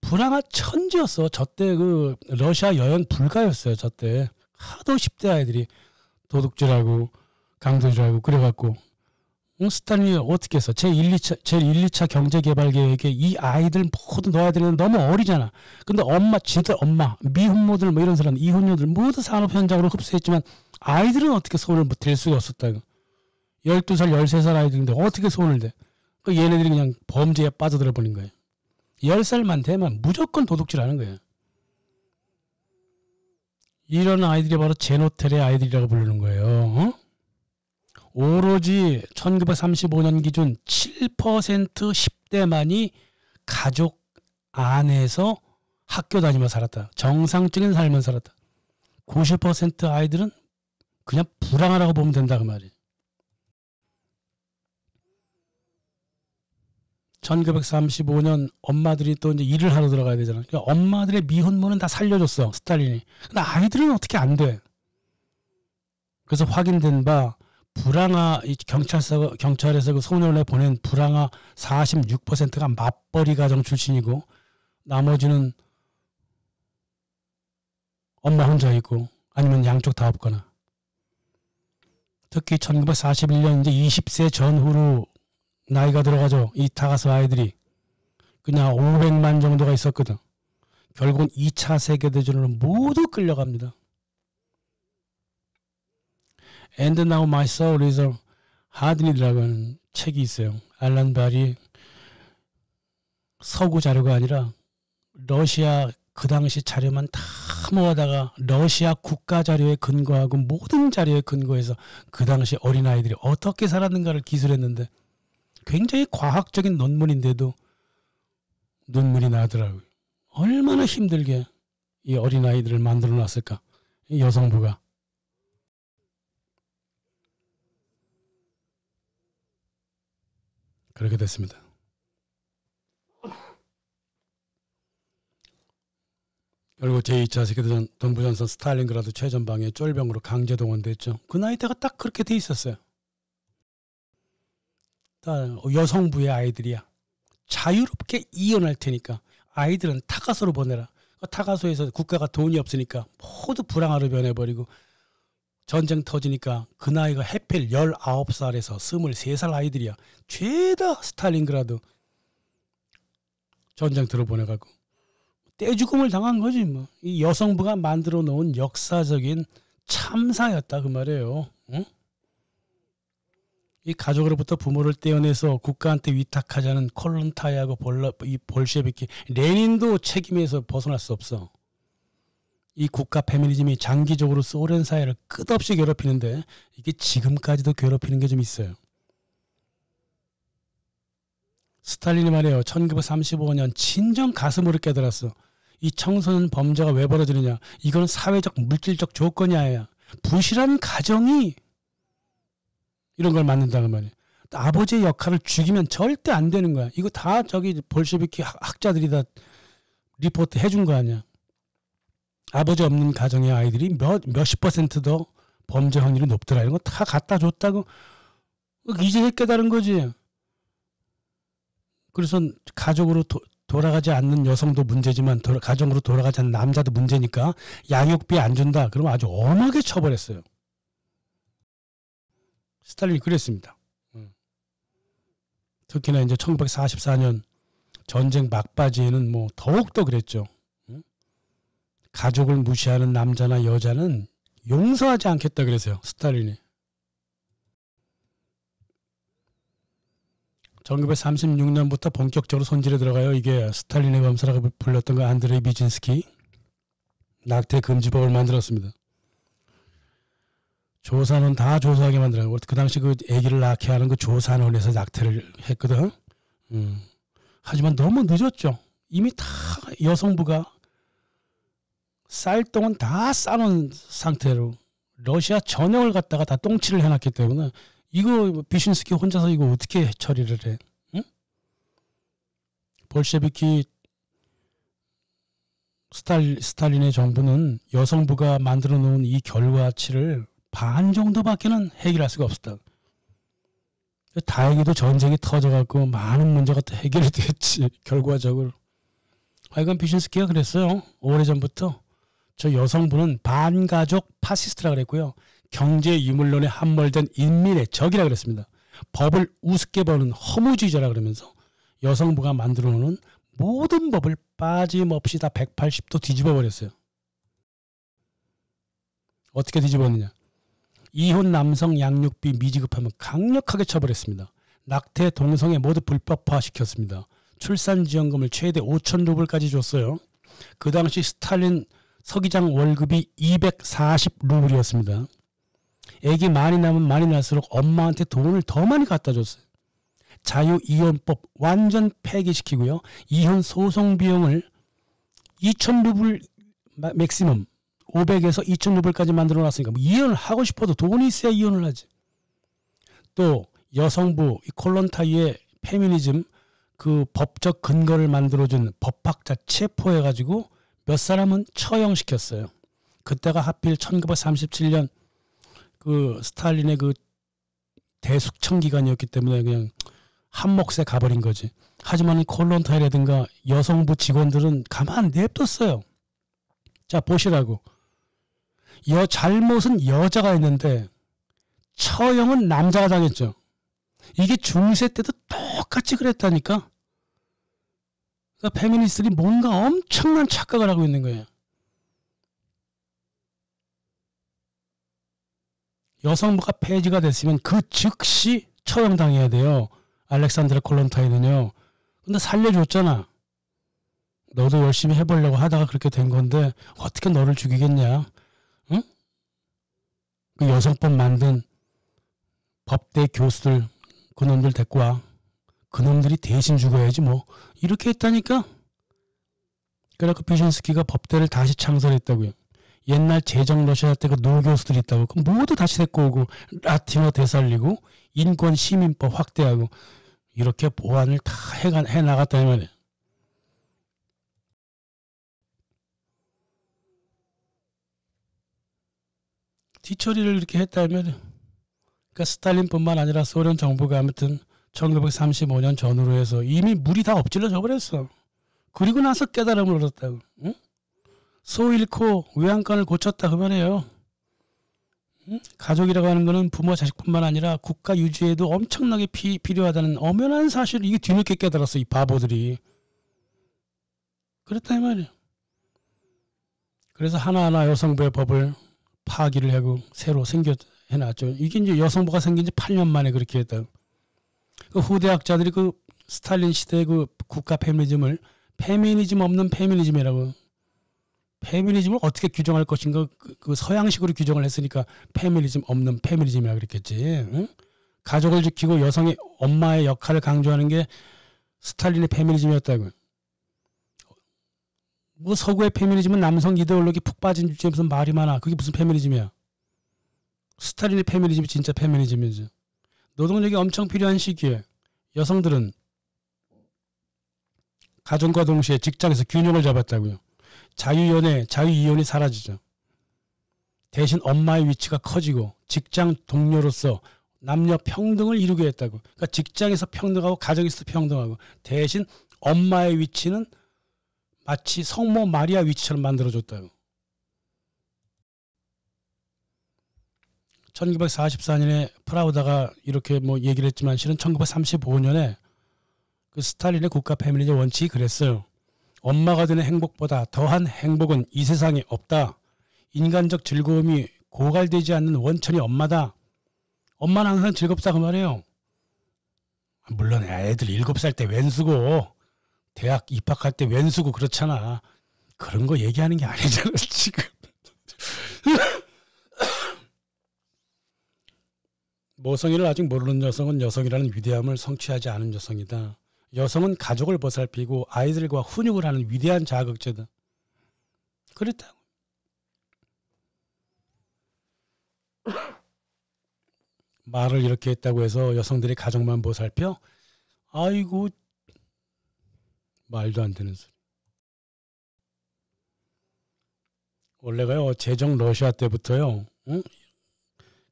불황화 천지였어. 저때 그 러시아 여행 불가였어요. 저때 하도 10대 아이들이 도둑질하고 강도질하고 그래갖고 스탈린이 어떻게 했어? 제1, 2차 경제개발계획에 이 아이들 모두 넣어야 되는데 너무 어리잖아. 근데 진짜 엄마, 미혼모들 뭐 이런 사람, 이혼녀들 모두 산업 현장으로 흡수했지만 아이들은 어떻게 손을 댈 수가 없었다고. 12살, 13살 아이들인데 어떻게 손을 대? 그 얘네들이 그냥 범죄에 빠져들어 버린 거예요. 10살만 되면 무조건 도둑질 하는 거예요. 이런 아이들이 바로 제노텔의 아이들이라고 부르는 거예요. 어? 오로지 1935년 기준 7% 10대만이 가족 안에서 학교 다니며 살았다. 정상적인 삶을 살았다. 90% 아이들은 그냥 불황하라고 보면 된다 그 말이에요. 1935년 엄마들이 또 이제 일을 하러 들어가야 되잖아. 그러니까 엄마들의 미혼모는 다 살려줬어 스탈린이. 근데 아이들은 어떻게 안 돼? 그래서 확인된 바 불황아 경찰에서 그 소년을 보낸 불황아 46%가 맞벌이 가정 출신이고 나머지는 엄마 혼자 있고 아니면 양쪽 다 없거나. 특히 1941년 이제 20세 전후로 나이가 들어가죠. 이 다가서 아이들이 그냥 500만 정도가 있었거든. 결국은 2차 세계대전으로 모두 끌려갑니다. And Now My Soul is a Hardn이라고 하는 책이 있어요. 알란 발이 서구 자료가 아니라 러시아 그 당시 자료만 다 모아다가 러시아 국가 자료에 근거하고 모든 자료에 근거해서 그 당시 어린아이들이 어떻게 살았는가를 기술했는데 굉장히 과학적인 논문인데도 눈물이 나더라고요. 얼마나 힘들게 이 어린아이들을 만들어 놨을까. 이 여성부가. 그렇게 됐습니다. 그리고 제2차 세계대전 동부전선 스탈린그라드 최전방에 쫄병으로 강제 동원됐죠. 그 나이 때가 딱 그렇게 돼 있었어요. 다 여성부의 아이들이야. 자유롭게 이혼할 테니까 아이들은 타가소로 보내라. 타가소에서 국가가 돈이 없으니까 모두 불황아로 변해버리고 전쟁 터지니까 그 나이가 해필 19살에서 23살 아이들이야. 죄다 스탈린그라드 전쟁터로 보내가고 떼죽음을 당한 거지 뭐. 이 여성부가 만들어 놓은 역사적인 참사였다 그 말이에요. 응? 이 가족으로부터 부모를 떼어내서 국가한테 위탁하자는 콜론타이하고 이 볼셰비키 레닌도 책임에서 벗어날 수 없어. 이 국가 페미니즘이 장기적으로 소련 사회를 끝없이 괴롭히는데 이게 지금까지도 괴롭히는 게 좀 있어요. 스탈린이 말이에요. 1935년 진정 가슴으로 깨달았어. 이 청소년 범죄가 왜 벌어지느냐. 이건 사회적 물질적 조건이야. 부실한 가정이 이런 걸 만든다는 말이에요. 아버지의 역할을 죽이면 절대 안 되는 거야. 이거 다 저기 볼셰비키 학자들이 다 리포트 해준 거 아니야. 아버지 없는 가정의 아이들이 몇십 % 더 범죄 확률이 높더라. 이런 거 다 갖다 줬다고 이제 깨달은 거지. 그래서 가족으로 돌아가지 않는 여성도 문제지만 가정으로 돌아가지 않는 남자도 문제니까 양육비 안 준다. 그러면 아주 엄하게 처벌했어요. 스탈린이 그랬습니다. 특히나 이제 1944년 전쟁 막바지에는 뭐 더욱더 그랬죠. 가족을 무시하는 남자나 여자는 용서하지 않겠다 그랬어요. 스탈린이. 1936년부터 본격적으로 손질에 들어가요. 이게 스탈린의 검사라고 불렸던 거 안드레이 비진스키 낙태 금지법을 만들었습니다. 조산원 다 조사하게 만들어요. 그 당시 그 아기를 낳게 하는 그 조산원에서 낙태를 했거든. 하지만 너무 늦었죠. 이미 다 여성부가 쌀똥은 다 싸놓은 상태로 러시아 전역을 갖다가 다 똥칠을 해놨기 때문에 이거 비신스키 혼자서 이거 어떻게 처리를 해? 응? 볼셰비키 스탈린의 정부는 여성부가 만들어 놓은 이 결과치를 반 정도밖에는 해결할 수가 없었다. 다행히도 전쟁이 터져갖고 많은 문제가 또 해결이 됐지, 결과적으로. 하여간 비신스키가 그랬어요. 오래전부터. 저 여성부는 반가족 파시스트라 그랬고요. 경제 유물론에 함몰된 인민의 적이라 그랬습니다. 법을 우습게 보는 허무주의자라 그러면서 여성부가 만들어 놓은 모든 법을 빠짐없이 다 180도 뒤집어 버렸어요. 어떻게 뒤집었느냐? 이혼 남성 양육비 미지급하면 강력하게 처벌했습니다. 낙태 동성애 모두 불법화시켰습니다. 출산지원금을 최대 5천 루블까지 줬어요. 그 당시 스탈린 서기장 월급이 240루블이었습니다. 애기 많이 나면 많이 날수록 엄마한테 돈을 더 많이 갖다 줬어요. 자유이혼법 완전 폐기시키고요. 이혼 소송 비용을 2,000루블 맥시멈 500에서 2,000루블까지 만들어 놨으니까 뭐 이혼을 하고 싶어도 돈이 있어야 이혼을 하지. 또 여성부 이 콜론타이의 페미니즘 그 법적 근거를 만들어준 법학자 체포해가지고 몇 사람은 처형시켰어요. 그때가 하필 1937년 그 스탈린의 그 대숙청 기간이었기 때문에 그냥 한 몫에 가버린 거지. 하지만 콜론타이라든가 여성부 직원들은 가만 냅뒀어요. 자, 보시라고. 잘못은 여자가 했는데 처형은 남자가 당했죠. 이게 중세 때도 똑같이 그랬다니까. 그러니까 페미니스트들이 뭔가 엄청난 착각을 하고 있는 거예요. 여성부가 폐지가 됐으면 그 즉시 처형당해야 돼요. 알렉산드라 콜론타이는요. 근데 살려줬잖아. 너도 열심히 해보려고 하다가 그렇게 된 건데 어떻게 너를 죽이겠냐. 응? 그 여성법 만든 법대 교수들 그놈들 데리고 와. 그놈들이 대신 죽어야지 뭐. 이렇게 했다니까. 그래서 비신스키가 법대를 다시 창설했다고요. 옛날 제정 러시아 때 그 노교수들이 있다고. 그 모두 다시 데리고 오고 라틴어 되살리고 인권 시민법 확대하고 이렇게 보완을 다 해나갔다 이 말이에요. 뒤처리를 이렇게 했다면 그러니까 스탈린뿐만 아니라 소련 정부가 아무튼 1935년 전후로 해서 이미 물이 다 엎질러져 버렸어. 그리고 나서 깨달음을 얻었다고. 응? 소 잃고 외양간을 고쳤다 그 말이에요. 응? 가족이라고 하는 거는 부모 자식뿐만 아니라 국가 유지에도 엄청나게 필요하다는 엄연한 사실을 이게 뒤늦게 깨달았어. 이 바보들이. 그랬다 이 말이에요. 그래서 하나하나 여성부의 법을 파기를 하고 새로 해놨죠. 이게 이제 여성부가 생긴 지 8년 만에 그렇게 했다. 그 후대학자들이 그 스탈린 시대의 그 국가 페미니즘을 페미니즘 없는 페미니즘이라고. 페미니즘을 어떻게 규정할 것인가 그 서양식으로 규정을 했으니까 페미니즘 없는 페미니즘이라 그랬겠지. 응? 가족을 지키고 여성의 엄마의 역할을 강조하는 게 스탈린의 페미니즘이었다고. 뭐 서구의 페미니즘은 남성 이데올로기 푹 빠진 주제에 무슨 말이 많아. 그게 무슨 페미니즘이야. 스탈린의 페미니즘이 진짜 페미니즘이지. 노동력이 엄청 필요한 시기에 여성들은 가정과 동시에 직장에서 균형을 잡았다고요. 자유연애, 자유이혼이 사라지죠. 대신 엄마의 위치가 커지고 직장 동료로서 남녀 평등을 이루게 했다고. 그러니까 직장에서 평등하고 가정에서 평등하고 대신 엄마의 위치는 마치 성모 마리아 위치처럼 만들어줬다고. 1944년에 프라우다가 이렇게 뭐 얘기를 했지만 실은 1935년에 그 스탈린의 국가 페미니즘 원칙이 그랬어요. 엄마가 되는 행복보다 더한 행복은 이 세상에 없다. 인간적 즐거움이 고갈되지 않는 원천이 엄마다. 엄마는 항상 즐겁다 그 말이에요. 물론 애들 7살 때 웬수고 대학 입학할 때 웬수고 그렇잖아. 그런 거 얘기하는 게 아니잖아 지금. 모성애를 아직 모르는 여성은 여성이라는 위대함을 성취하지 않은 여성이다. 여성은 가족을 보살피고 아이들과 훈육을 하는 위대한 자극제다. 그렇다고. 말을 이렇게 했다고 해서 여성들이 가정만 보살펴? 아이고, 말도 안 되는 소리. 원래가요, 제정 러시아 때부터요, 응?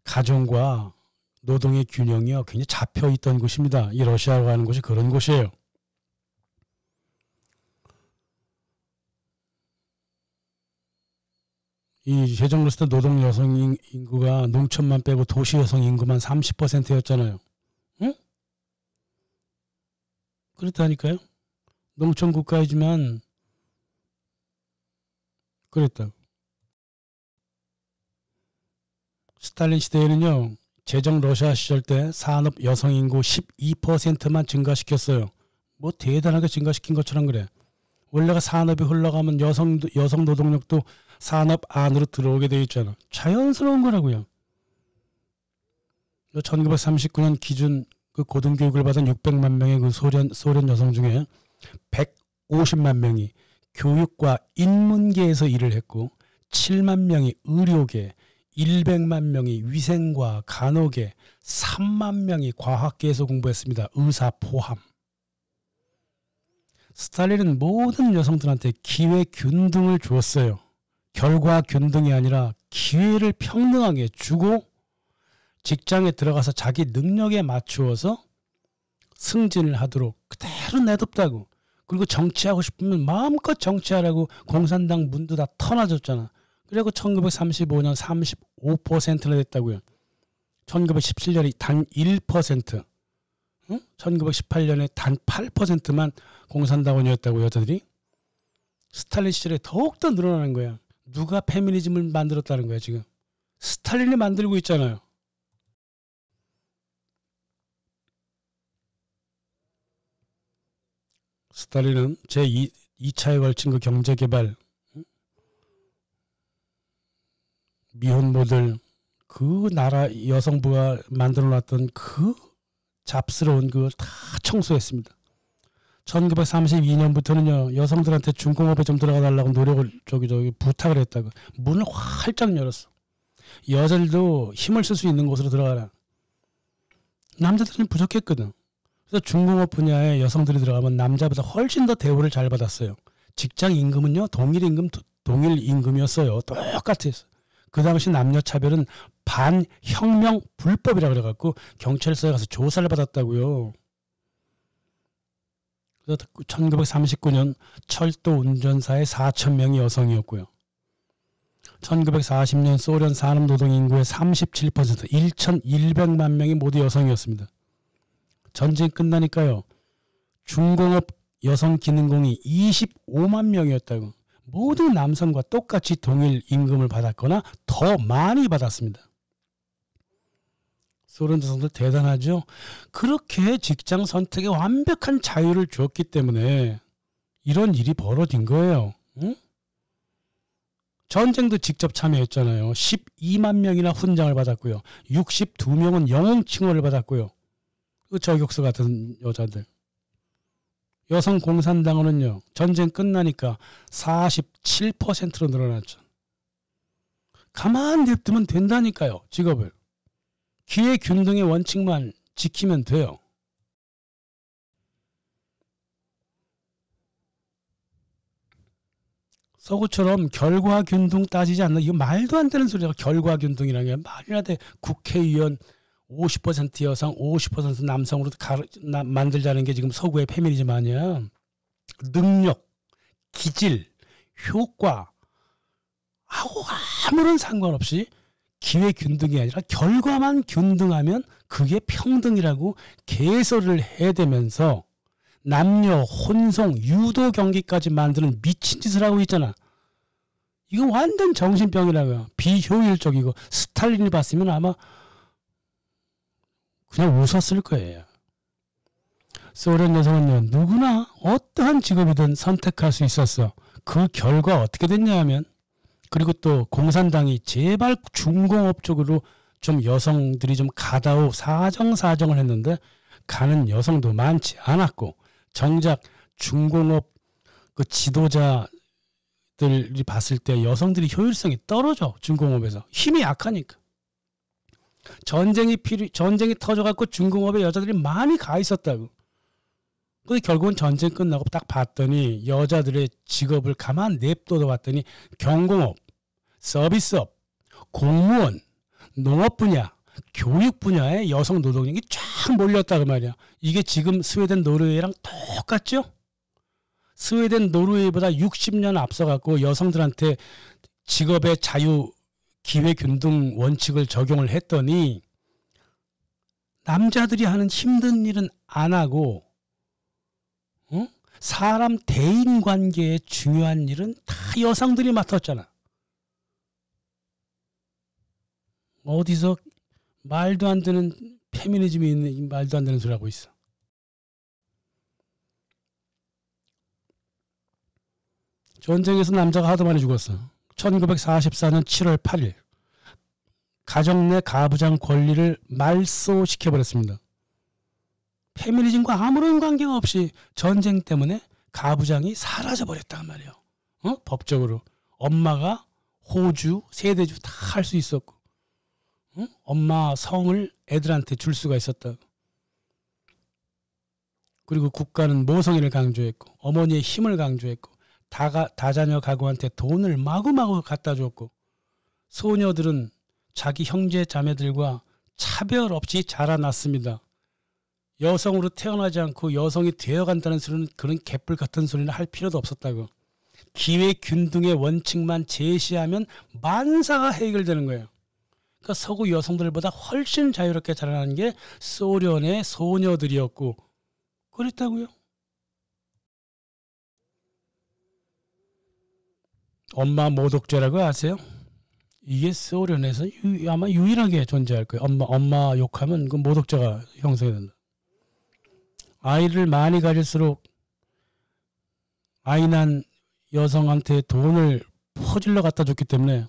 가정과 노동의 균형이요, 굉장히 잡혀 있던 곳입니다. 이 러시아라고 하는 곳이 그런 곳이에요. 이 제정 러시아 때 노동 여성 인구가 농촌만 빼고 도시 여성 인구만 30%였잖아요. 응? 그렇다니까요. 농촌 국가이지만 그랬다고. 스탈린 시대에는요, 제정 러시아 시절 때 산업 여성 인구 12%만 증가시켰어요. 뭐 대단하게 증가시킨 것처럼 그래. 원래가 산업이 흘러가면 여성 노동력도 산업 안으로 들어오게 돼 있잖아. 자연스러운 거라고요. 1939년 기준 그 고등교육을 받은 600만 명의 그 소련 여성 중에 150만 명이 교육과 인문계에서 일을 했고 7만 명이 의료계, 100만 명이 위생과 간호계, 3만 명이 과학계에서 공부했습니다. 의사 포함. 스탈린은 모든 여성들한테 기회 균등을 주었어요. 결과 균등이 아니라 기회를 평등하게 주고 직장에 들어가서 자기 능력에 맞추어서 승진을 하도록 그대로 내뒀다고. 그리고 정치하고 싶으면 마음껏 정치하라고 공산당 문도 다 터놔줬잖아. 그리고 1935년 35%나 됐다고요. 1917년에 단 1%, 응? 1918년에 단 8%만 공산당원이었다고 여자들이. 스탈린 시절에 더욱더 늘어나는 거야. 누가 페미니즘을 만들었다는 거야 지금. 스탈린이 만들고 있잖아요. 스탈린은 제2차에 걸친 그 경제개발, 미혼모들, 그 나라 여성부가 만들어놨던 그 잡스러운 그걸 다 청소했습니다. 1932년부터는요 여성들한테 중공업에 좀 들어가 달라고 노력을 부탁을 했다고 문을 활짝 열었어. 여자들도 힘을 쓸 수 있는 곳으로 들어가라. 남자들은 부족했거든. 그래서 중공업 분야에 여성들이 들어가면 남자보다 훨씬 더 대우를 잘 받았어요. 직장 임금은요 동일 임금이었어요. 똑같았어. 그 당시 남녀 차별은 반혁명 불법이라 그래갖고 경찰서에 가서 조사를 받았다고요. 그래서 1939년 철도 운전사의 4천 명이 여성이었고요. 1940년 소련 산업노동 인구의 37%, 1,100만 명이 모두 여성이었습니다. 전쟁 끝나니까요. 중공업 여성 기능공이 25만 명이었다고. 모든 남성과 똑같이 동일 임금을 받았거나 더 많이 받았습니다. 소련 여성들 대단하죠. 그렇게 직장 선택에 완벽한 자유를 주었기 때문에 이런 일이 벌어진 거예요. 응? 전쟁도 직접 참여했잖아요. 12만 명이나 훈장을 받았고요. 62명은 영웅 칭호를 받았고요. 그 저격수 같은 여자들. 여성 공산당원은요. 전쟁 끝나니까 47%로 늘어났죠. 가만 냅두면 된다니까요. 직업을. 기회 균등의 원칙만 지키면 돼요. 서구처럼 결과 균등 따지지 않는 이거 말도 안 되는 소리야. 결과 균등이라는 게 말이나 돼. 국회의원 50% 여성 50% 남성으로 만들자는 게 지금 서구의 페미니즘 아니야. 능력, 기질, 효과 하고 아무런 상관없이 기회 균등이 아니라 결과만 균등하면 그게 평등이라고 개소리를 해대면서 남녀 혼성 유도 경기까지 만드는 미친 짓을 하고 있잖아. 이거 완전 정신병이라고요. 비효율적이고 스탈린이 봤으면 아마 그냥 웃었을 거예요. 소련 여성은요, 누구나 어떠한 직업이든 선택할 수 있었어. 그 결과 어떻게 됐냐 하면, 그리고 또 공산당이 제발 중공업 쪽으로 좀 여성들이 좀 가다오 사정을 했는데 가는 여성도 많지 않았고, 정작 중공업 그 지도자들이 봤을 때 여성들이 효율성이 떨어져. 중공업에서 힘이 약하니까. 전쟁이 터져갖고 중공업에 여자들이 많이 가 있었다고. 근데 결국은 전쟁 끝나고 딱 봤더니 여자들의 직업을 가만 냅둬 봤더니 경공업, 서비스업, 공무원, 농업 분야, 교육 분야에 여성 노동력이 쫙 몰렸다고 말이야. 이게 지금 스웨덴, 노르웨이랑 똑같죠? 스웨덴, 노르웨이보다 60년 앞서갖고 여성들한테 직업의 자유, 기회 균등 원칙을 적용을 했더니 남자들이 하는 힘든 일은 안 하고 사람 대인 관계에 중요한 일은 다 여성들이 맡았잖아. 어디서 말도 안 되는 페미니즘이 있는 말도 안 되는 소리 하고 있어. 전쟁에서 남자가 하도 많이 죽었어. 1944년 7월 8일 가정 내 가부장 권리를 말소시켜버렸습니다. 페미니즘과 아무런 관계가 없이 전쟁 때문에 가부장이 사라져버렸단 말이에요. 법적으로. 엄마가 호주, 세대주 다 할 수 있었고 엄마 성을 애들한테 줄 수가 있었다. 그리고 국가는 모성애를 강조했고 어머니의 힘을 강조했고 다자녀 가구한테 돈을 마구마구 갖다 줬고 소녀들은 자기 형제 자매들과 차별 없이 자라났습니다. 여성으로 태어나지 않고 여성이 되어간다는 소리는 그런 개뿔 같은 소리는 할 필요도 없었다고. 기회 균등의 원칙만 제시하면 만사가 해결되는 거예요. 그러니까 서구 여성들보다 훨씬 자유롭게 자라나는 게 소련의 소녀들이었고 그랬다고요. 엄마 모독죄라고 아세요? 이게 소련에서 아마 유일하게 존재할 거예요. 엄마 욕하면 그 모독죄가 형성이 된다. 아이를 많이 가질수록 아이 난 여성한테 돈을 퍼질러 갖다 줬기 때문에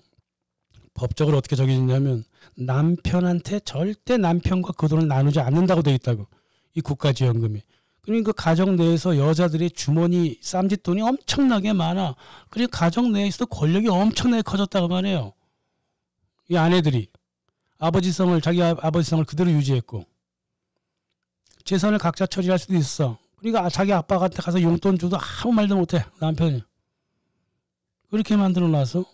법적으로 어떻게 정해졌냐면 남편한테 절대 남편과 그 돈을 나누지 않는다고 되어 있다고. 이 국가지원금이. 그러니까 가정 내에서 여자들의 주머니 쌈짓돈이 엄청나게 많아. 그리고 가정 내에서도 권력이 엄청나게 커졌다고 말해요. 이 아내들이 자기 아버지성을 그대로 유지했고 재산을 각자 처리할 수도 있어. 그러니까 자기 아빠한테 가서 용돈 줘도 아무 말도 못해 남편이. 그렇게 만들어 놔서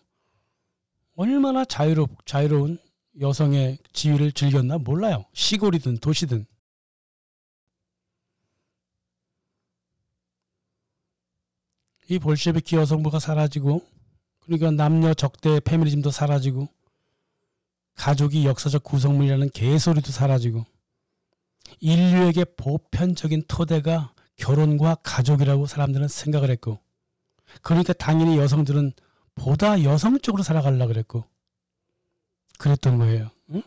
얼마나 자유로운 여성의 지위를 즐겼나 몰라요. 시골이든 도시든. 이 볼셰비키 여성부가 사라지고 그러니까 남녀 적대 페미니즘도 사라지고 가족이 역사적 구성물이라는 개소리도 사라지고 인류에게 보편적인 토대가 결혼과 가족이라고 사람들은 생각을 했고 그러니까 당연히 여성들은 보다 여성적으로 살아가려고 그랬고 그랬던 거예요. 응?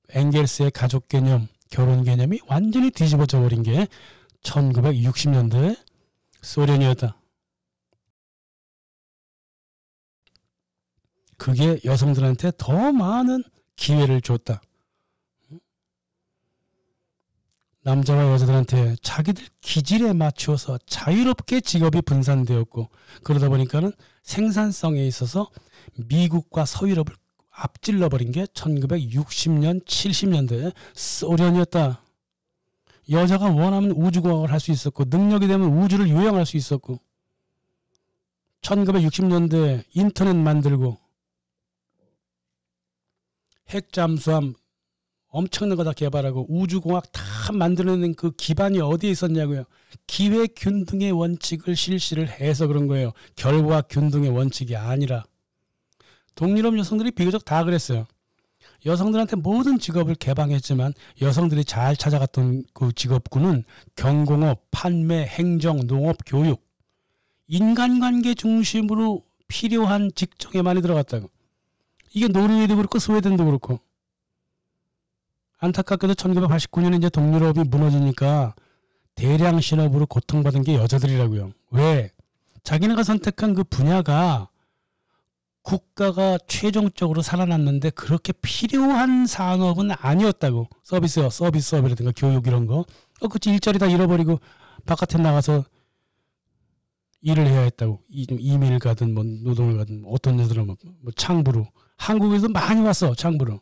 엥겔스의 가족 개념, 결혼 개념이 완전히 뒤집어져 버린 게 1960년대 소련이었다. 그게 여성들한테 더 많은 기회를 줬다. 남자와 여자들한테 자기들 기질에 맞추어서 자유롭게 직업이 분산되었고 그러다 보니까는 생산성에 있어서 미국과 서유럽을 앞질러 버린 게 1960년, 70년대 소련이었다. 여자가 원하면 우주과학을 할 수 있었고 능력이 되면 우주를 요양할 수 있었고 1960년대 인터넷 만들고 핵잠수함 엄청난 거 다 개발하고 우주공학 다 만들어내는 그 기반이 어디에 있었냐고요. 기회균등의 원칙을 실시를 해서 그런 거예요. 결과균등의 원칙이 아니라. 동유럽 여성들이 비교적 다 그랬어요. 여성들한테 모든 직업을 개방했지만 여성들이 잘 찾아갔던 그 직업군은 경공업, 판매, 행정, 농업, 교육, 인간관계 중심으로 필요한 직종에 많이 들어갔다고. 이게 노르웨이도 그렇고 스웨덴도 그렇고. 안타깝게도 1989년에 이제 동유럽이 무너지니까 대량 신업으로 고통받은 게 여자들이라고요. 왜? 자기네가 선택한 그 분야가 국가가 최종적으로 살아났는데 그렇게 필요한 산업은 아니었다고. 서비스업이라든가 교육 이런 거. 그치 일자리 다 잃어버리고 바깥에 나가서 일을 해야 했다고. 이메일 가든 뭐 노동을 가든 어떤 여들은 뭐 창부로. 한국에서 많이 왔어 창부로.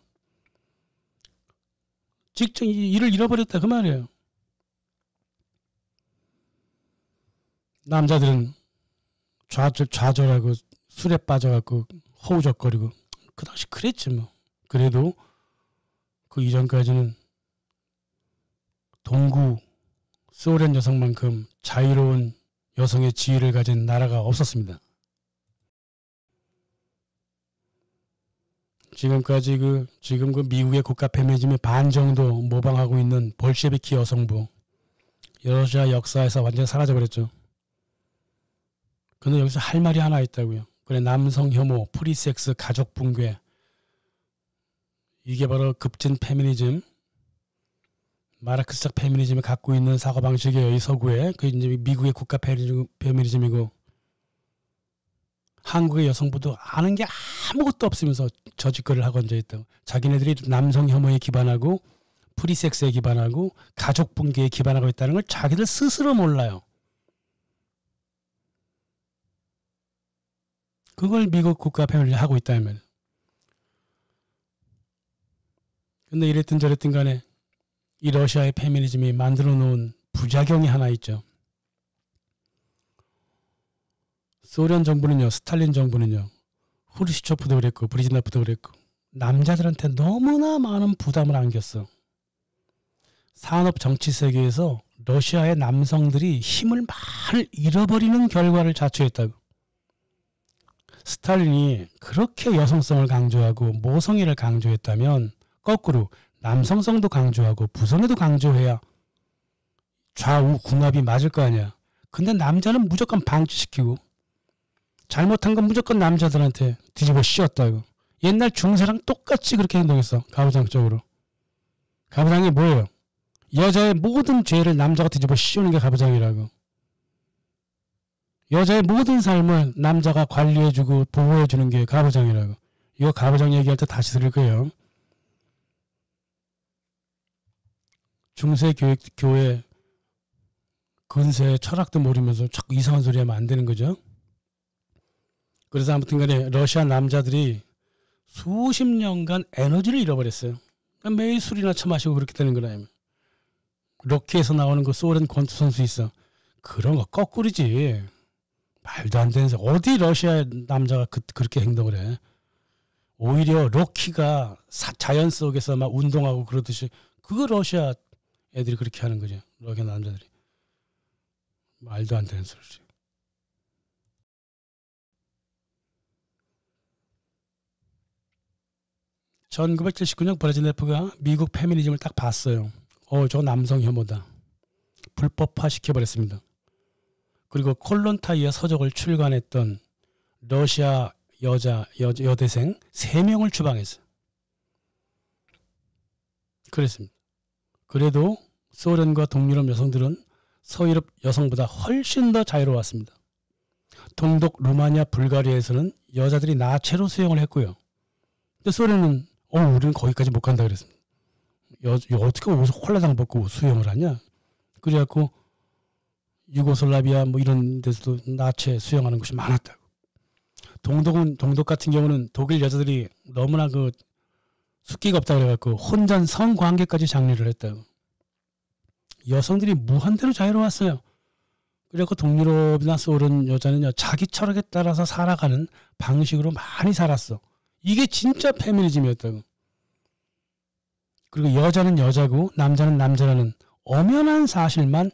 직접 일을 잃어버렸다 그 말이에요. 남자들은 좌절하고 술에 빠져갖고 허우적거리고 그 당시 그랬지 뭐. 그래도 그 이전까지는 동구 소련 여성만큼 자유로운 여성의 지위를 가진 나라가 없었습니다. 지금까지 지금 미국의 국가 페미니즘의 반 정도 모방하고 있는 볼셰비키 여성부, 러시아 역사에서 완전히 사라져버렸죠. 근데 여기서 할 말이 하나 있다고요. 그래, 남성 혐오, 프리섹스, 가족 붕괴. 이게 바로 급진 페미니즘, 마르크스적 페미니즘이 갖고 있는 사고방식이에요. 이 서구에. 그 이제 미국의 국가 페미니즘이고, 한국의 여성부도 아는 게 아무것도 없으면서 저 짓거리를 하고 앉아있다고. 자기네들이 남성 혐오에 기반하고, 프리섹스에 기반하고, 가족 붕괴에 기반하고 있다는 걸 자기들 스스로 몰라요. 그걸 미국 국가 페미니즘이 하고 있다면. 근데 이랬든 저랬든 간에 이 러시아의 페미니즘이 만들어 놓은 부작용이 하나 있죠. 소련 정부는요, 스탈린 정부는요, 후르시초프도 그랬고 브리즈네프도 그랬고 남자들한테 너무나 많은 부담을 안겼어. 산업 정치 세계에서 러시아의 남성들이 힘을 많이 잃어버리는 결과를 자초했다고. 스탈린이 그렇게 여성성을 강조하고 모성애를 강조했다면 거꾸로 남성성도 강조하고 부성애도 강조해야 좌우 궁합이 맞을 거 아니야. 근데 남자는 무조건 방치시키고 잘못한 건 무조건 남자들한테 뒤집어 씌웠다고. 옛날 중세랑 똑같이 그렇게 행동했어. 가부장 쪽으로. 가부장이 뭐예요? 여자의 모든 죄를 남자가 뒤집어 씌우는 게 가부장이라고. 여자의 모든 삶을 남자가 관리해주고 보호해주는 게 가부장이라고. 이거 가부장 얘기할 때 다시 들을 거예요. 중세 교회 근세 철학도 모르면서 자꾸 이상한 소리 하면 안 되는 거죠. 그래서 아무튼 간에 러시아 남자들이 수십 년간 에너지를 잃어버렸어요. 그러니까 매일 술이나 처마시고 그렇게 되는 거라면. 럭키에서 나오는 그 소련 권투 선수 있어. 그런 거 거꾸로지. 말도 안 되는 소리. 어디 러시아 남자가 그렇게 행동을 해. 오히려 럭키가 자연 속에서 막 운동하고 그러듯이 그거 러시아 애들이 그렇게 하는 거죠. 러시아 남자들이. 말도 안 되는 소리지. (1979년) 브레즈네프가 미국 페미니즘을 딱 봤어요. 저거 남성 혐오다. 불법화 시켜버렸습니다. 그리고 콜론타이어 서적을 출간했던 러시아 여대생 3명을 추방했어요. 그랬습니다. 그래도 소련과 동유럽 여성들은 서유럽 여성보다 훨씬 더 자유로웠습니다. 동독 루마니아 불가리아에서는 여자들이 나체로 수영을 했고요. 근데 소련은 우리는 거기까지 못 간다 그랬습니다. 어떻게 옷을 홀라당 벗고 수영을 하냐? 그래갖고 유고슬라비아 뭐 이런 데서도 나체 수영하는 곳이 많았다고. 동독 같은 경우는 독일 여자들이 너무나 숫기가 없다 그래갖고 혼전 성관계까지 장려를 했다고. 여성들이 무한대로 자유로웠어요. 그래갖고 동유럽이나 소련 여자는요, 자기 철학에 따라서 살아가는 방식으로 많이 살았어. 이게 진짜 페미니즘이었다고. 그리고 여자는 여자고 남자는 남자라는 엄연한 사실만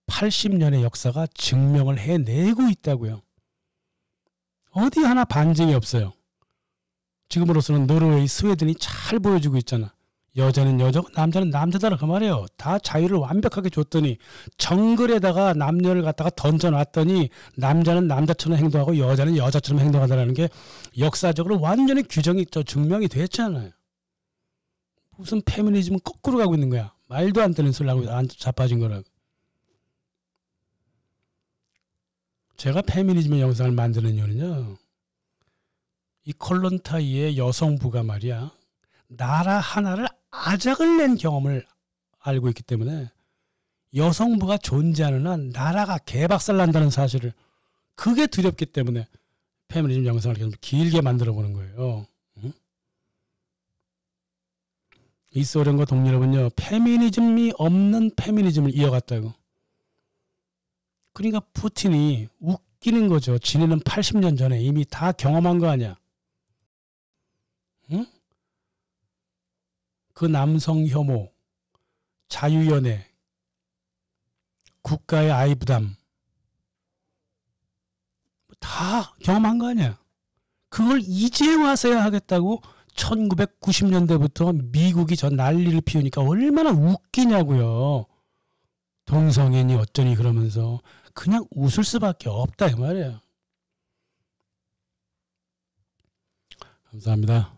80년의 역사가 증명을 해내고 있다고요. 어디 하나 반증이 없어요. 지금으로서는 노르웨이, 스웨덴이 잘 보여주고 있잖아. 여자는 여자고 남자는 남자다라 그 말이에요. 다 자유를 완벽하게 줬더니 정글에다가 남녀를 갖다가 던져놨더니 남자는 남자처럼 행동하고 여자는 여자처럼 행동한다는 게 역사적으로 완전히 규정이 증명이 됐잖아요. 무슨 페미니즘은 거꾸로 가고 있는 거야. 말도 안 되는 소리 하고 자빠진 거라고. 제가 페미니즘의 영상을 만드는 이유는요. 이 콜론타이의 여성부가 말이야. 나라 하나를 아작을 낸 경험을 알고 있기 때문에 여성부가 존재하는 한 나라가 개박살 난다는 사실을 그게 두렵기 때문에 페미니즘 영상을 좀 길게 만들어 보는 거예요. 응? 이 소련과 동유럽은요, 페미니즘이 없는 페미니즘을 이어갔다고. 그러니까 푸틴이 웃기는 거죠. 지네는 80년 전에 이미 다 경험한 거 아니야. 응? 그 남성 혐오, 자유연애, 국가의 아이 부담 다 경험한 거 아니야. 그걸 이제 와서야 하겠다고 1990년대부터 미국이 저 난리를 피우니까 얼마나 웃기냐고요. 동성애니 어쩌니 그러면서 그냥 웃을 수밖에 없다 이 말이에요. 감사합니다.